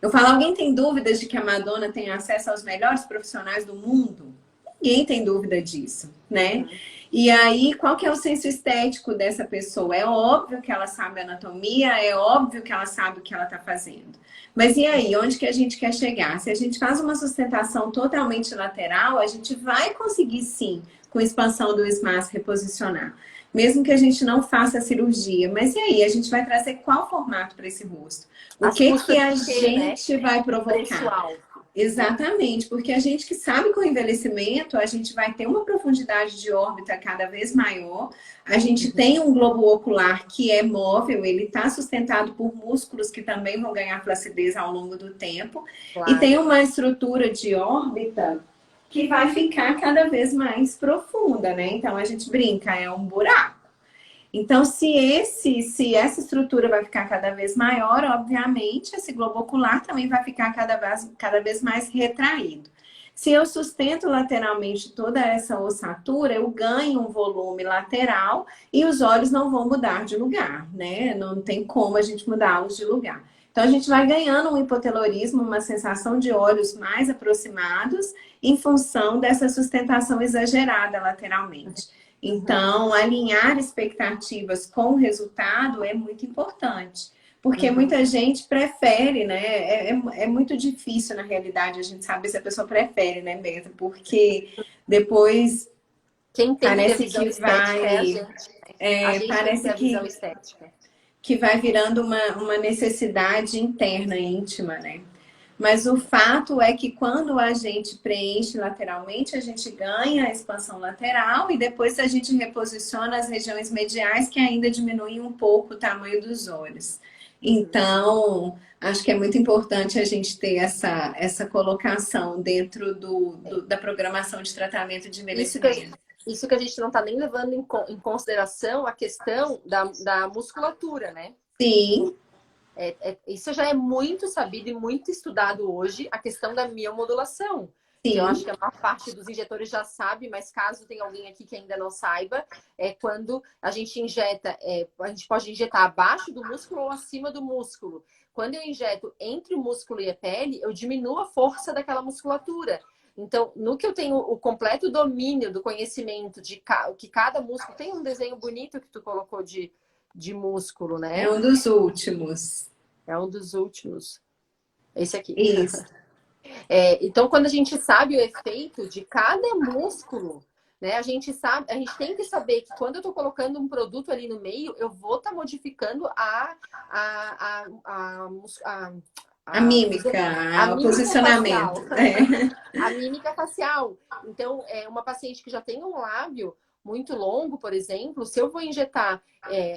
Eu falo, alguém tem dúvidas de que a Madonna tem acesso aos melhores profissionais do mundo? Ninguém tem dúvida disso, né? Uhum. E aí, qual que é o senso estético dessa pessoa? É óbvio que ela sabe anatomia, é óbvio que ela sabe o que ela está fazendo. Mas e aí, onde que a gente quer chegar? Se a gente faz uma sustentação totalmente lateral, a gente vai conseguir sim, com expansão do SMAS, reposicionar. Mesmo que a gente não faça a cirurgia. Mas e aí, a gente vai trazer qual formato para esse rosto? O As que custas a de quê, né? gente vai Um preço provocar? alto. Exatamente, porque a gente que sabe que com o envelhecimento a gente vai ter uma profundidade de órbita cada vez maior, a gente Uhum. tem um globo ocular que é móvel, ele está sustentado por músculos que também vão ganhar flacidez ao longo do tempo, e Claro. tem uma estrutura de órbita que vai ficar cada vez mais profunda, né? Então a gente brinca, é um buraco. Então, se essa estrutura vai ficar cada vez maior, obviamente, esse globo ocular também vai ficar cada vez mais retraído. Se eu sustento lateralmente toda essa ossatura, eu ganho um volume lateral e os olhos não vão mudar de lugar, né? Não tem como a gente mudá-los de lugar. Então, a gente vai ganhando um hipotelorismo, uma sensação de olhos mais aproximados em função dessa sustentação exagerada lateralmente. Uhum. Então, alinhar expectativas com o resultado é muito importante. Porque Uhum. muita gente prefere, né? É muito difícil, na realidade, a gente saber se a pessoa prefere, né, Beta? Porque depois Quem tem que ter parece visão que estética é a vai. gente. A gente tem que ter Parece a visão estética. que vai virando uma necessidade interna, íntima, né? Mas o fato é que quando a gente preenche lateralmente, a gente ganha a expansão lateral e depois a gente reposiciona as regiões mediais que ainda diminuem um pouco o tamanho dos olhos. Uhum. Então, acho que é muito importante a gente ter essa colocação dentro da programação de tratamento de Isso que, envelhecimento. isso que a gente não está nem levando em consideração a questão da musculatura, né? Sim, Isso já é muito sabido e muito estudado hoje, a questão da miomodulação, que eu acho sim, que a maior parte dos injetores já sabe, mas caso tenha alguém aqui que ainda não saiba, é quando a gente injeta, a gente pode injetar abaixo do músculo ou acima do músculo. Quando eu injeto entre o músculo e a pele, eu diminuo a força daquela musculatura. Então, no que eu tenho o completo domínio do conhecimento de que cada músculo tem um desenho bonito que tu colocou de músculo, é né? um dos últimos. É um dos últimos. Esse aqui. Isso. Então, quando a gente sabe o efeito de cada músculo, né, a gente tem que saber que quando eu estou colocando um produto ali no meio, eu vou estar modificando A a mímica, o mímica posicionamento. facial. A mímica facial. Então, uma paciente que já tem um lábio muito longo, por exemplo, se eu vou injetar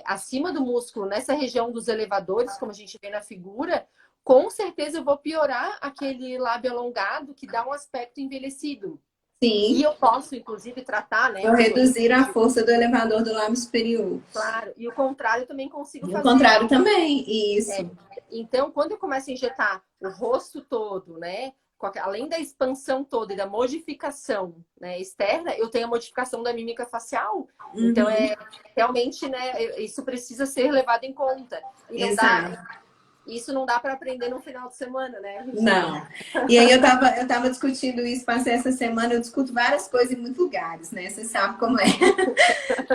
acima do músculo, nessa região dos elevadores, como a gente vê na figura, com certeza eu vou piorar aquele lábio alongado que dá um aspecto envelhecido. E Sim, eu posso, inclusive, tratar, né? vou Porque reduzir a força do elevador do lábio superior. claro, e o contrário eu também consigo E o fazer. contrário também, É, isso. então, quando eu começo a injetar o rosto todo, né? Além da expansão toda e da modificação, né, externa, eu tenho a modificação da mímica facial. Então, Uhum, realmente, né, isso precisa ser levado em conta. E não dá, exato. Isso não dá para aprender no final de semana, né? Não. E aí eu tava discutindo isso, passei essa semana, eu discuto várias coisas em muitos lugares, né? Você sabe como é.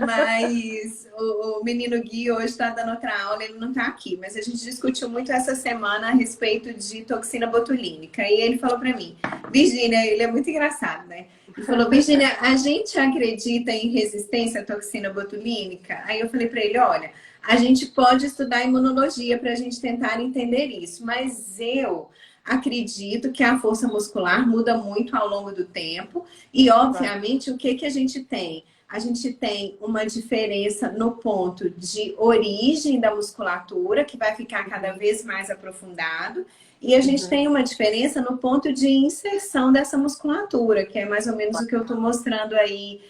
Mas o menino Gui hoje está dando outra aula, ele não está aqui, mas a gente discutiu muito essa semana a respeito de toxina botulínica. E ele falou para mim, Virgínia, ele é muito engraçado, né? Ele falou, Virgínia, a gente acredita em resistência à toxina botulínica? Aí eu falei para ele, olha, a gente pode estudar imunologia para a gente tentar entender isso, mas eu acredito que a força muscular muda muito ao longo do tempo e, obviamente, o que que a gente tem? A gente tem uma diferença no ponto de origem da musculatura, que vai ficar cada vez mais aprofundado, e a gente tem uma diferença no ponto de inserção dessa musculatura, que é mais ou menos o que eu estou mostrando aí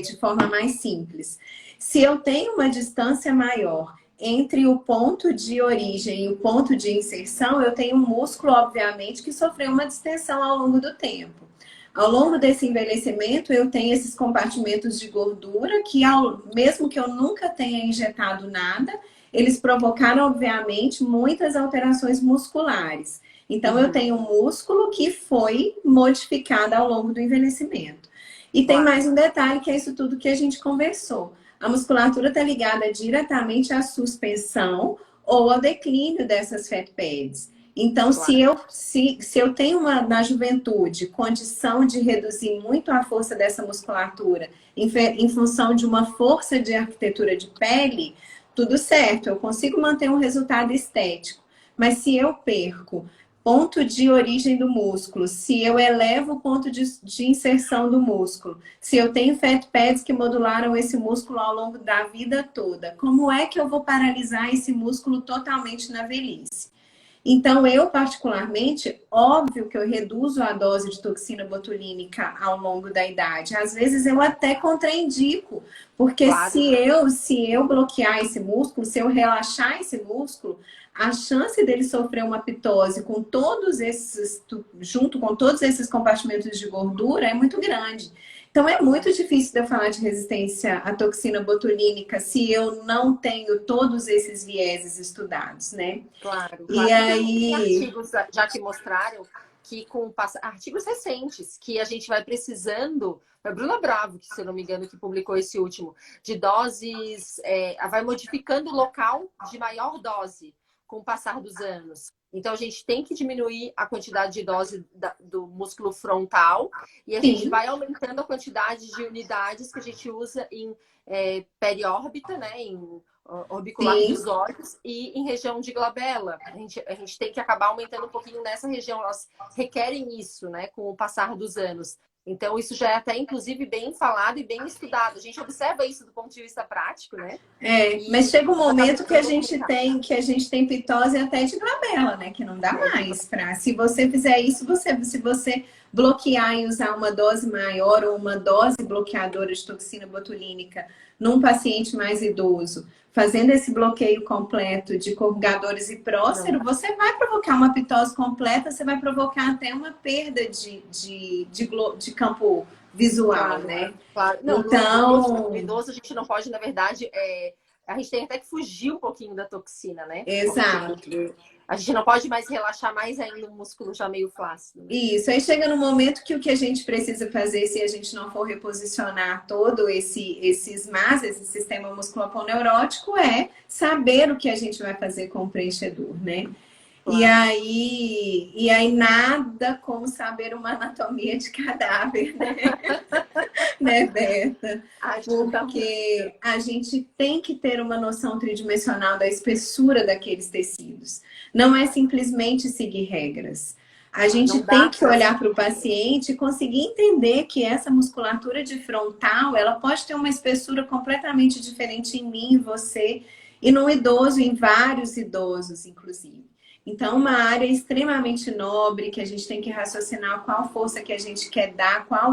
de forma mais simples. Se eu tenho uma distância maior entre o ponto de origem e o ponto de inserção, eu tenho um músculo, obviamente, que sofreu uma distensão ao longo do tempo. Ao longo desse envelhecimento, eu tenho esses compartimentos de gordura que, mesmo que eu nunca tenha injetado nada, eles provocaram, obviamente, muitas alterações musculares. Então, eu tenho um músculo que foi modificado ao longo do envelhecimento. E tem mais um detalhe, que é isso tudo que a gente conversou. A musculatura está ligada diretamente à suspensão ou ao declínio dessas fat pads. Então, se eu tenho na juventude condição de reduzir muito a força dessa musculatura em função de uma força de arquitetura de pele, tudo certo, eu consigo manter um resultado estético. Mas se eu perco ponto de origem do músculo, se eu elevo o ponto de inserção do músculo, se eu tenho fat pads que modularam esse músculo ao longo da vida toda, como é que eu vou paralisar esse músculo totalmente na velhice? Então, eu particularmente, óbvio que eu reduzo a dose de toxina botulínica ao longo da idade. Às vezes eu até contraindico, porque se eu bloquear esse músculo, se eu relaxar esse músculo, a chance dele sofrer uma pitose com todos esses, junto com todos esses compartimentos de gordura é muito grande. Então, é muito difícil de eu falar de resistência à toxina botulínica se eu não tenho todos esses vieses estudados, né? Claro. E aí... Tem artigos já que mostraram que artigos recentes, que a gente vai precisando... Foi a Bruna Bravo, que, se eu não me engano, que publicou esse último, de doses... vai modificando o local de maior dose com o passar dos anos. Então, a gente tem que diminuir a quantidade de dose do músculo frontal e a gente vai aumentando a quantidade de unidades que a gente usa em periórbita, né? Em orbicular dos olhos e em região de glabela. A gente tem que acabar aumentando um pouquinho nessa região. Elas requerem isso, né? Com o passar dos anos. Então, isso já é até, inclusive, bem falado e bem estudado. A gente observa isso do ponto de vista prático, né? Mas chega um momento que a gente tem pitose até de glabela, né? Que não dá mais para. Se você fizer isso, se você bloquear e usar uma dose maior ou uma dose bloqueadora de toxina botulínica num paciente mais idoso, fazendo esse bloqueio completo de corrugadores e próstero, você vai provocar uma pitose completa, você vai provocar até uma perda de campo visual, né? Claro. Não, então, no idoso a gente não pode, na verdade, a gente tem até que fugir um pouquinho da toxina, né? Exato. Porque a gente não pode mais relaxar mais ainda o músculo já meio flácido. Né? Isso, aí chega no momento que o que a gente precisa fazer, se a gente não for reposicionar todo esse sistema musculoponeurótico, é saber o que a gente vai fazer com o preenchedor, né? Claro. E aí nada como saber uma anatomia de cadáver, né? Né, Berta? Porque a gente tem que ter uma noção tridimensional da espessura daqueles tecidos. Não é simplesmente seguir regras. A gente tem que olhar para o paciente e conseguir entender que essa musculatura de frontal, ela pode ter uma espessura completamente diferente em mim, em você, e num idoso, em vários idosos, inclusive. Então, uma área extremamente nobre, que a gente tem que raciocinar qual força que a gente quer dar, qual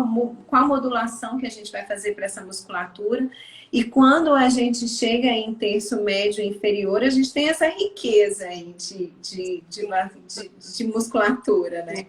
modulação que a gente vai fazer para essa musculatura. E quando a gente chega em terço médio e inferior, a gente tem essa riqueza aí de musculatura, né?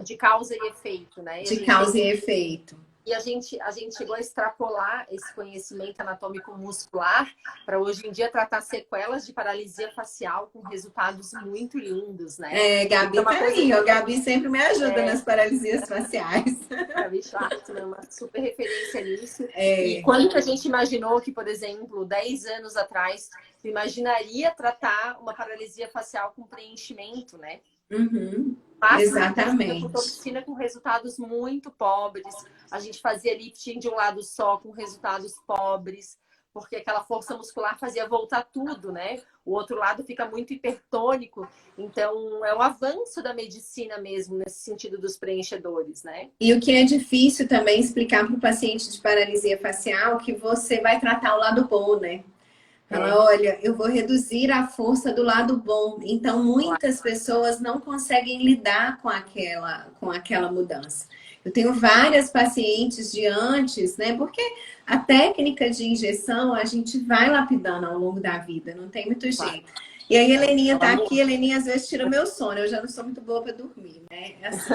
De causa e efeito, né? De causa e efeito. E a gente chegou a extrapolar esse conhecimento anatômico muscular para hoje em dia tratar sequelas de paralisia facial com resultados muito lindos, né? Gabi Então, uma tá coisa aí, ó, Gabi sempre me ajuda é, nas paralisias faciais. Gabi Schwartzman é uma super referência nisso. E É, quando que a gente imaginou que, por exemplo, 10 anos atrás, tu imaginaria tratar uma paralisia facial com preenchimento, né? uhum, Máximo de toxina com exatamente. toxina com resultados muito pobres. A gente fazia lifting de um lado só com resultados pobres, porque aquela força muscular fazia voltar tudo, né? O outro lado fica muito hipertônico. Então, é um avanço da medicina mesmo, nesse sentido dos preenchedores, né? E o que é difícil também explicar para o paciente de paralisia facial que você vai tratar o lado bom, né? Fala, É, olha, eu vou reduzir a força do lado bom. Então, claro. muitas pessoas não conseguem lidar com aquela mudança. Eu tenho várias pacientes de antes, né? Porque a técnica de injeção a gente vai lapidando ao longo da vida, não tem muito Claro. jeito. E aí, a Heleninha Ela tá aqui, a muda. Heleninha às vezes tira meu sono, eu já não sou muito boa para dormir, né? Assim,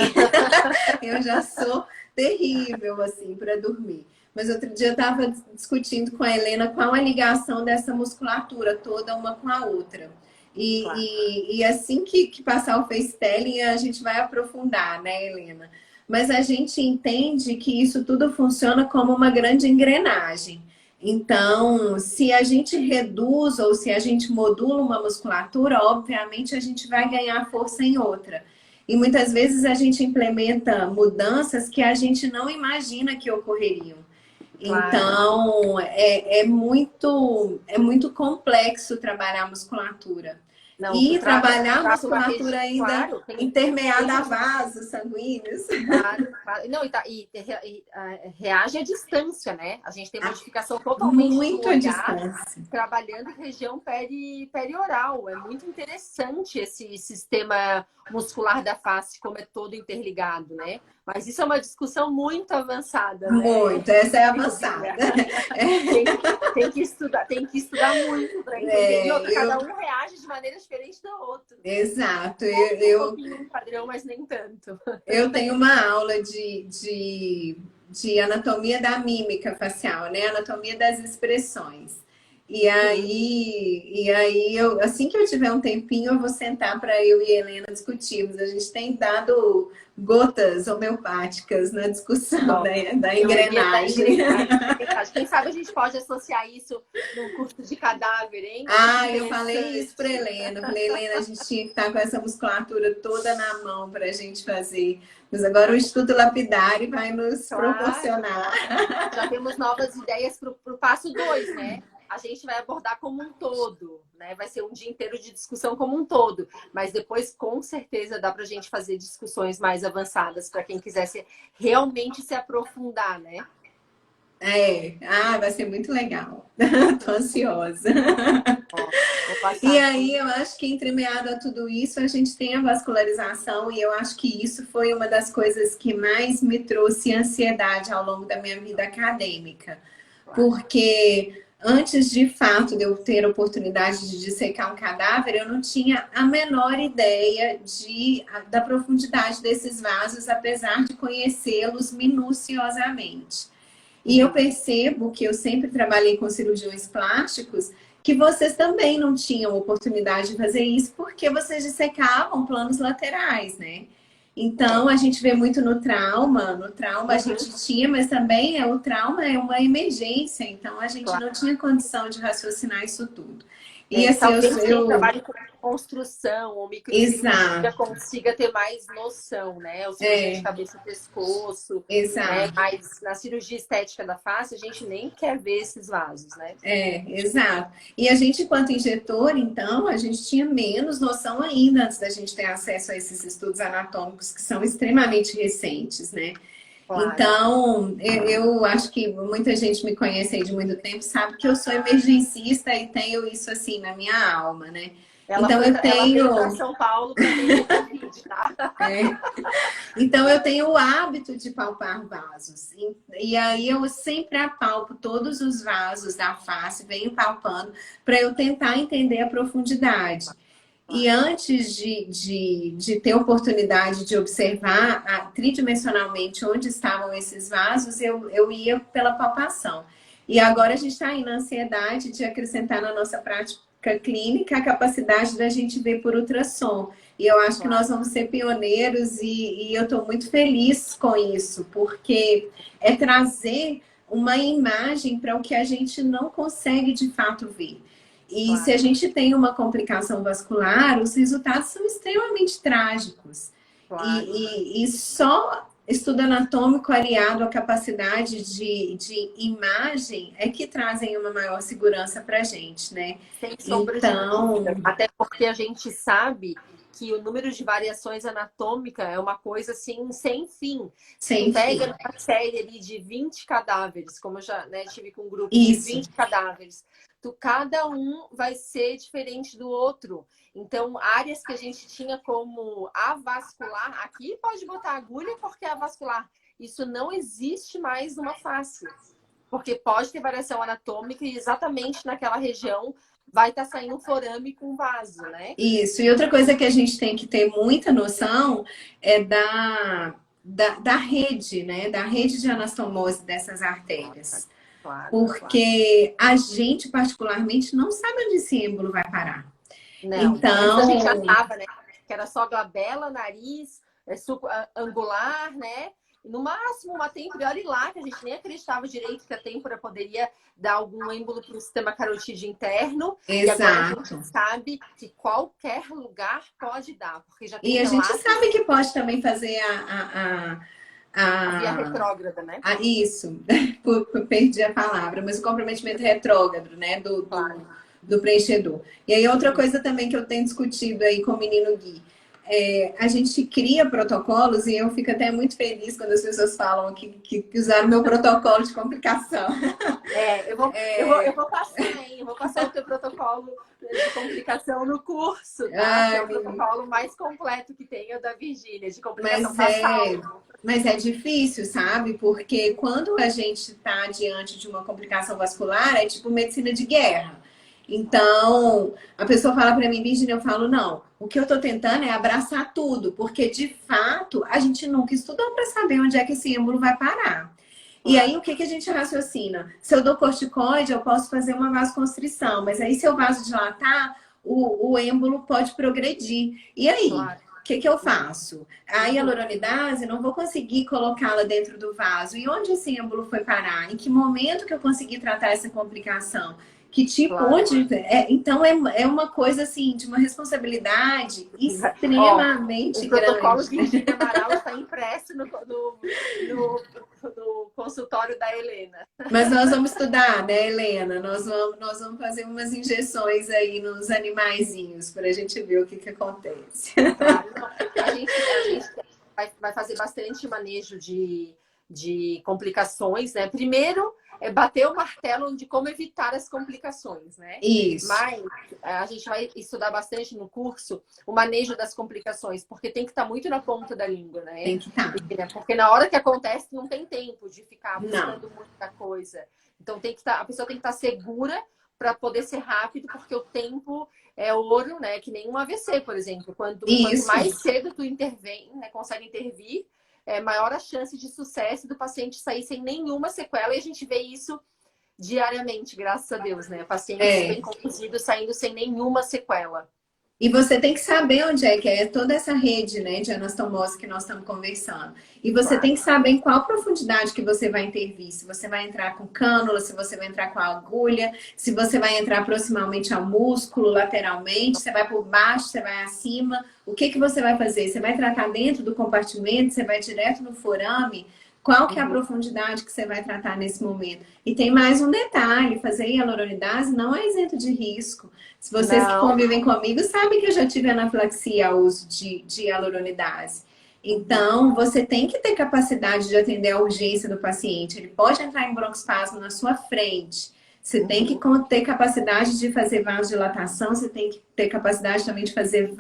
eu já sou terrível, assim, para dormir. Mas outro dia eu estava discutindo com a Helena qual a ligação dessa musculatura toda uma com a outra. Claro. E assim que passar o FaceTelling, a gente vai aprofundar, né, Helena? Mas a gente entende que isso tudo funciona como uma grande engrenagem. Então, se a gente reduz ou se a gente modula uma musculatura, obviamente a gente vai ganhar força em outra. E muitas vezes a gente implementa mudanças que a gente não imagina que ocorreriam. Claro. Então, é muito complexo trabalhar a musculatura. Não, E trabalhar a trata uma musculatura região, ainda claro, intermeada tem a vasos sanguíneos. claro, claro. Não, reage à distância, né? A gente tem modificação totalmente do Muito à olhar, distância. trabalhando em região perioral. É muito interessante esse sistema muscular da face, como é todo interligado, né? Mas isso é uma discussão muito avançada, né, Muito, essa é avançada. Silvia? Tem que estudar muito para entender. E É, outra, cada um reage de maneira diferente do outro. exato. Um pouquinho um padrão, mas nem tanto. Eu tenho uma aula de anatomia da mímica facial, né? Anatomia das expressões. Assim que eu tiver um tempinho, eu vou sentar para eu e a Helena discutirmos. A gente tem dado gotas homeopáticas na discussão Bom, da teoria da engrenagem. engrenagem. Quem sabe a gente pode associar isso num curso de cadáver, hein? Muito Eu falei isso para interessante. Helena. Eu falei, Helena, a gente tinha que estar com essa musculatura toda na mão para a gente fazer. Mas agora o Instituto Lapidari vai nos Claro, proporcionar. já temos novas ideias para o passo 2, né? A gente vai abordar como um todo, né? Vai ser um dia inteiro de discussão como um todo. Mas depois, com certeza, dá para a gente fazer discussões mais avançadas para quem quiser realmente se aprofundar, né? Vai ser muito legal. Tô ansiosa. Ó, vou E passar aí, aqui. eu acho que entremeado a tudo isso, a gente tem a vascularização, e eu acho que isso foi uma das coisas que mais me trouxe ansiedade ao longo da minha vida acadêmica. Porque antes de fato de eu ter a oportunidade de dissecar um cadáver, eu não tinha a menor ideia da profundidade desses vasos, apesar de conhecê-los minuciosamente. E eu Uhum. percebo que eu sempre trabalhei com cirurgiões plásticos, que vocês também não tinham oportunidade de fazer isso, porque vocês dissecavam planos laterais, né? Então, a gente vê muito no trauma a Uhum. gente tinha, mas também o trauma é uma emergência, então a gente Claro. não tinha condição de raciocinar isso tudo. E E assim, talvez quem trabalhe com construção ou microcirurgia exato, consiga ter mais noção, né? O cirurgião de cabeça e pescoço, né? exato. Mas na cirurgia estética da face, a gente nem quer ver esses vasos, né? Exato. E a gente, enquanto injetor, então, a gente tinha menos noção ainda antes da gente ter acesso a esses estudos anatômicos que são extremamente recentes, né? Claro. Então, eu acho que muita gente me conhece aí de muito tempo, sabe que eu sou emergencista e tenho isso assim na minha alma, né? Então eu Ela veio para tenho, São Paulo para atender Covid, tá? é, então eu tenho o hábito de palpar vasos. E aí eu sempre apalpo todos os vasos da face, venho palpando para eu tentar entender a profundidade. E antes de ter oportunidade de observar tridimensionalmente onde estavam esses vasos, eu ia pela palpação. E agora a gente está aí na ansiedade de acrescentar na nossa prática clínica a capacidade da gente ver por ultrassom. E eu acho que nós vamos ser pioneiros e eu estou muito feliz com isso, porque é trazer uma imagem para o que a gente não consegue de fato ver. E se a gente tem uma complicação vascular, os resultados são extremamente trágicos. E só estudo anatômico aliado à capacidade de imagem é que trazem uma maior segurança para a gente, né? Sem sombra de dúvida. Até porque a gente sabe que o número de variações anatômicas é uma coisa assim sem fim. Sem fim. Pega uma série ali de 20 cadáveres, como eu já tive com um grupo de 20 cadáveres. Cada um vai ser diferente do outro. Então, áreas que a gente tinha como avascular, aqui pode botar agulha porque é avascular. Isso não existe mais numa face. Porque pode ter variação anatômica e exatamente naquela região vai estar saindo um forame com vaso, né? Isso. E outra coisa que a gente tem que ter muita noção é da rede, né? Da rede de anastomose dessas artérias. Porque a gente, particularmente, não sabe onde esse êmbolo vai parar. Não, então a gente já estava, né? Que era só glabela, nariz, suco angular, né? No máximo uma têmpora, olha lá, que a gente nem acreditava direito que a têmpora poderia dar algum êmbolo para o sistema carotídeo interno. Exato. E agora a gente sabe que qualquer lugar pode dar. Porque já tem a gente sabe que pode também fazer a via retrógrada, né? Isso, perdi a palavra, mas o comprometimento retrógrado, né, do preenchedor. E aí outra coisa também que eu tenho discutido aí com o menino Gui, a gente cria protocolos e eu fico até muito feliz quando as pessoas falam que usaram meu protocolo de complicação. Eu vou passar, hein? Eu vou passar o teu protocolo de complicação no curso, tá? Que é o protocolo mais completo que tem, é o da Virgínia, de complicação basal. Mas é difícil, sabe? Porque quando a gente está diante de uma complicação vascular, é tipo medicina de guerra. Então, a pessoa fala para mim, Virgínia, eu falo, não, o que eu tô tentando é abraçar tudo, porque de fato a gente nunca estudou para saber onde é que esse êmbolo vai parar. E aí, o que a gente raciocina? Se eu dou corticoide, eu posso fazer uma vasoconstrição, mas aí se eu vasodilatar, o êmbolo pode progredir. E aí? O que eu faço? A hialuronidase, não vou conseguir colocá-la dentro do vaso. E onde esse êmbolo foi parar? Em que momento que eu consegui tratar essa complicação? Que tipo, onde... então, é uma coisa, assim, de uma responsabilidade extremamente grande. O protocolo de Virgínia Amaral está impresso no consultório da Helena. Mas nós vamos estudar, né, Helena? Nós vamos fazer umas injeções aí nos animaizinhos para a gente ver o que acontece. Claro, a gente vai fazer bastante manejo de complicações, né? Primeiro, bater o martelo de como evitar as complicações, né? Isso. Mas a gente vai estudar bastante no curso o manejo das complicações, porque tem que estar muito na ponta da língua, né? Tem que estar. Porque na hora que acontece, não tem tempo de ficar buscando muita coisa. Então, a pessoa tem que estar segura para poder ser rápido, porque o tempo é ouro, né? Que nem um AVC, por exemplo. Quanto mais cedo tu intervém, né? Consegue intervir, maior a chance de sucesso do paciente sair sem nenhuma sequela. E a gente vê isso diariamente, graças a Deus, né? Pacientes bem conduzidos saindo sem nenhuma sequela. E você tem que saber onde é que é toda essa rede, né, de anastomose que nós estamos conversando. E você tem que saber em qual profundidade que você vai intervir. Se você vai entrar com cânula, se você vai entrar com a agulha, se você vai entrar proximamente ao músculo, lateralmente, você vai por baixo, você vai acima. O que você vai fazer? Você vai tratar dentro do compartimento? Você vai direto no forame? Qual que é a profundidade que você vai tratar nesse momento? E tem mais um detalhe, fazer hialuronidase não é isento de risco. Se vocês que convivem comigo sabem que eu já tive anafilaxia ao uso de hialuronidase. Então, você tem que ter capacidade de atender a urgência do paciente. Ele pode entrar em broncoespasmo na sua frente. Você tem que ter capacidade de fazer vasodilatação, você tem que ter capacidade também de fazer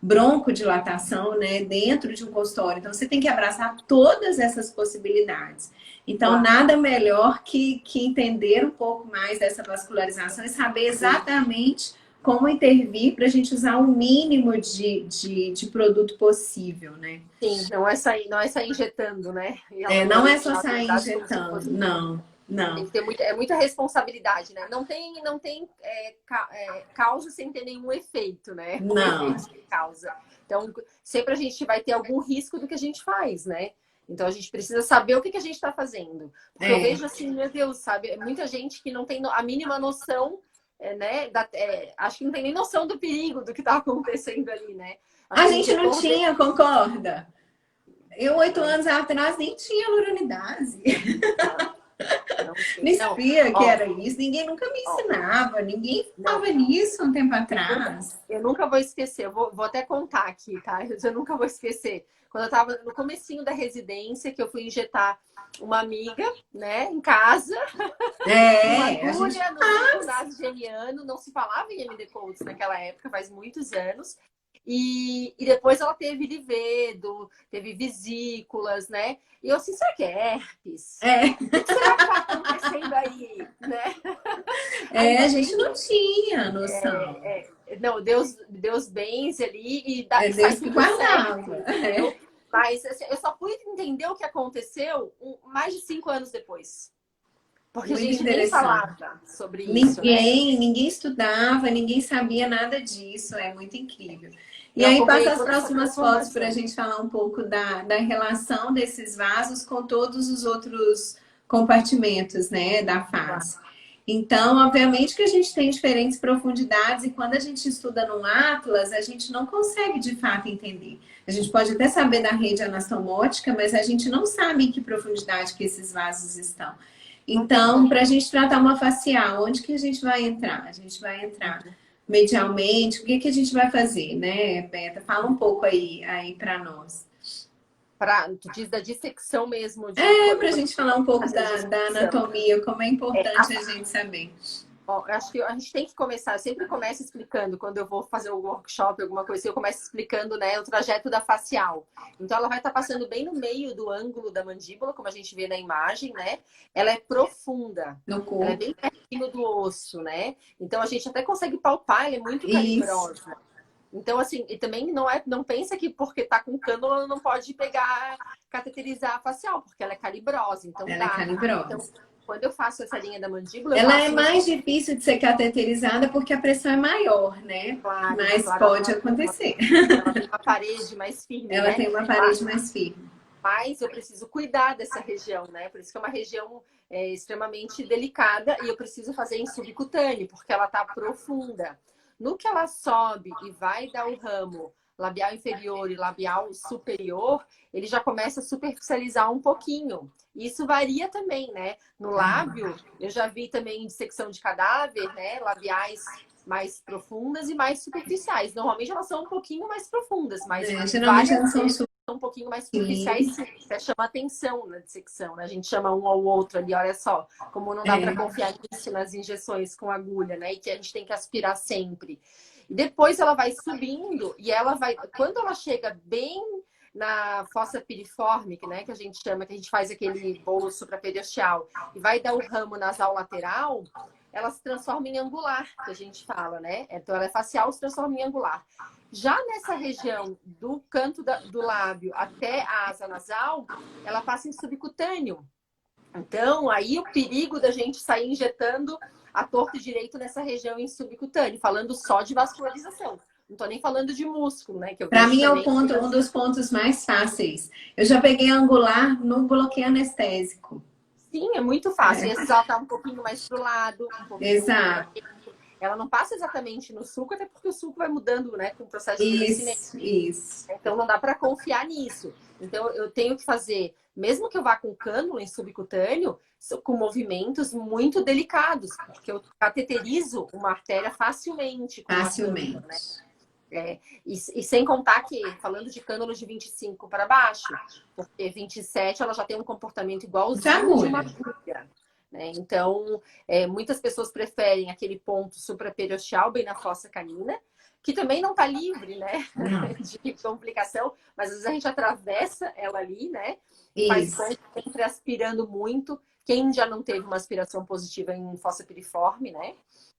broncodilatação, né, dentro de um consultório. Então, você tem que abraçar todas essas possibilidades. Então, nada melhor que entender um pouco mais dessa vascularização e saber exatamente como intervir para a gente usar o mínimo de produto possível, né? Sim, não é sair injetando, né? E Não é elaborando só as sair unidades como se injetando, fosse. não, Tem não, que ter muita responsabilidade, né? Não tem causa sem ter nenhum efeito, né? Ou não. efeito sem causa. Então, sempre a gente vai ter algum risco do que a gente faz, né? Então, a gente precisa saber o que a gente está fazendo. Porque eu É. vejo assim, meu Deus, sabe? Muita gente que não tem a mínima noção, né? Acho que não tem nem noção do perigo do que está acontecendo ali, né? A Aquele gente não injetor tinha, concorda? Eu, 8 anos atrás, nem tinha luranidase. não, não Nem tem. Não, sabia que ó, era isso. Ninguém nunca me ó, ensinava. Ninguém não. falava nisso um tempo Eu nunca, atrás. eu nunca vou esquecer, vou até contar aqui, tá? Eu nunca vou esquecer. Quando eu estava no comecinho da residência, que eu fui injetar uma amiga, né, em casa, uma A gente agulha no duto nasogeniano, não se falava em MD Codes naquela época, faz muitos anos. E depois ela teve livedo, teve vesículas, né? E eu assim, será que é herpes? é, O que será que está acontecendo aí, né? a Ainda gente bem não que tinha noção. não, Deus benze ali e É sai Deus que tudo guardava. certo, entendeu? Mas assim, eu só fui entender o que aconteceu mais de 5 anos depois. Porque a Muito gente nem interessante. falava sobre isso, né? Ninguém estudava, ninguém sabia nada disso. É muito incrível. E Eu aí acompanhei passa as toda essa próximas fotos para a transformação. gente falar um pouco da relação desses vasos com todos os outros compartimentos, né, da Claro. face. Então, obviamente que a gente tem diferentes profundidades e quando a gente estuda no Atlas, a gente não consegue de fato entender. A gente pode até saber da rede anastomótica, mas a gente não sabe em que profundidade que esses vasos estão. Não tem Então, como. para a gente tratar uma facial, onde que a gente vai entrar? A gente vai entrar medialmente, o que que a gente vai fazer, né, Beta? Fala um pouco aí para nós. Tu diz da dissecção mesmo de Para a gente falar um pouco fazer a da dissecção. anatomia, como é É, importante a gente saber. Ó, eu acho que a gente tem que começar, eu sempre começo explicando, quando eu vou fazer um workshop, alguma coisa assim, eu começo explicando, né, o trajeto da facial. Então, ela vai estar passando bem no meio do ângulo da mandíbula, como a gente vê na imagem, né? Ela é profunda, No ela é corpo. bem pertinho do osso, né? Então, a gente até consegue palpar, ela é muito Isso. calibrosa. Então, assim, e também não pensa que porque tá com cânula não pode pegar, cateterizar a facial, porque ela é calibrosa, então Ela é dá. Então, calibrosa. quando eu faço essa linha da mandíbula, eu Ela é passo no mais difícil de ser cateterizada porque a pressão é maior, né? claro, Mas claro, pode acontecer. ela tem uma parede mais firme, Ela né? tem uma parede mais firme. Mas eu preciso cuidar dessa região, né? Por isso que é uma região extremamente delicada e eu preciso fazer em subcutâneo, porque ela tá profunda. No que ela sobe e vai dar o ramo labial inferior e labial superior, ele já começa a superficializar um pouquinho. Isso varia também, né? No lábio, eu já vi também dissecção de cadáver, né? Labiais mais profundas e mais superficiais. Normalmente elas são um pouquinho mais profundas, mas Geralmente elas várias são vezes são um pouquinho mais superficiais, sim. Até chama atenção na dissecção, né? A gente chama um ao outro ali, olha só, como não dá para confiar nisso nas injeções com agulha, né? E que a gente tem que aspirar sempre. E depois ela vai subindo e ela vai, quando ela chega bem na fossa piriforme, né, que a gente chama, que a gente faz aquele bolo supraperiostral, e vai dar o ramo nasal lateral, ela se transforma em angular, que a gente fala, né? Então ela é facial, se transforma em angular. Já nessa região do canto do lábio até a asa nasal, ela passa em subcutâneo. Então, aí o perigo da gente sair injetando a torto e direito nessa região em subcutâneo, falando só de vascularização. Não estou nem falando de músculo, né? Que eu Para vejo mim é também. um dos pontos mais fáceis. Eu já peguei angular no bloqueio anestésico. Sim, é muito fácil. E às vezes ela está um pouquinho mais para o lado, um pouquinho para Exato. ela não passa exatamente no suco, até porque o suco vai mudando, né, com o processo de envelhecimento. Isso. Então não dá para confiar nisso. Então eu tenho que fazer, mesmo que eu vá com cânula em subcutâneo, com movimentos muito delicados, porque eu cateterizo uma artéria facilmente com uma cânula, né? Facilmente. E sem contar que, falando de cânula de 25 para baixo, porque 27 ela já tem um comportamento De igualzinho de uma agulha. agulha. Né? Então, muitas pessoas preferem aquele ponto supraperiosteal bem na fossa canina, que também não está livre, né, Não. de complicação, mas às vezes a gente atravessa ela ali, né, e faz Isso. ponto sempre aspirando muito, Quem já não teve uma aspiração positiva em fossa piriforme, né?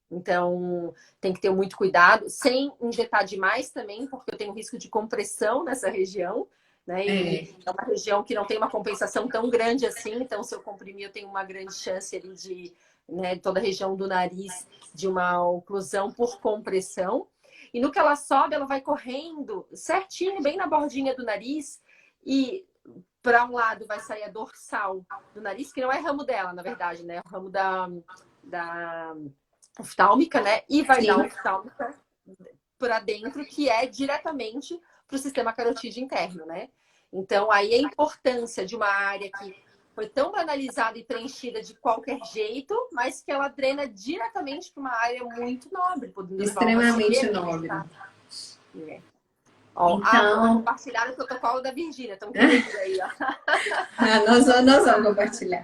Então, tem que ter muito cuidado, sem injetar demais também, porque eu tenho risco de compressão nessa região, né? E é uma região que não tem uma compensação tão grande assim, então se eu comprimir, eu tenho uma grande chance ali de, né, toda a região do nariz, de uma oclusão por compressão. E no que ela sobe, ela vai correndo certinho, bem na bordinha do nariz, e para um lado vai sair a dorsal do nariz, que não é ramo dela, na verdade, né? É o ramo da oftálmica, né? E vai dar oftálmica para dentro, que é diretamente para o sistema carotídeo interno, né? Então, aí a importância de uma área que foi tão banalizada e preenchida de qualquer jeito, mas que ela drena diretamente para uma área muito nobre, podendo levar uma Extremamente cegueira. nobre. É. Ó, Então, compartilhar o protocolo da Virgínia, estão querendo aí, ó. nós vamos compartilhar.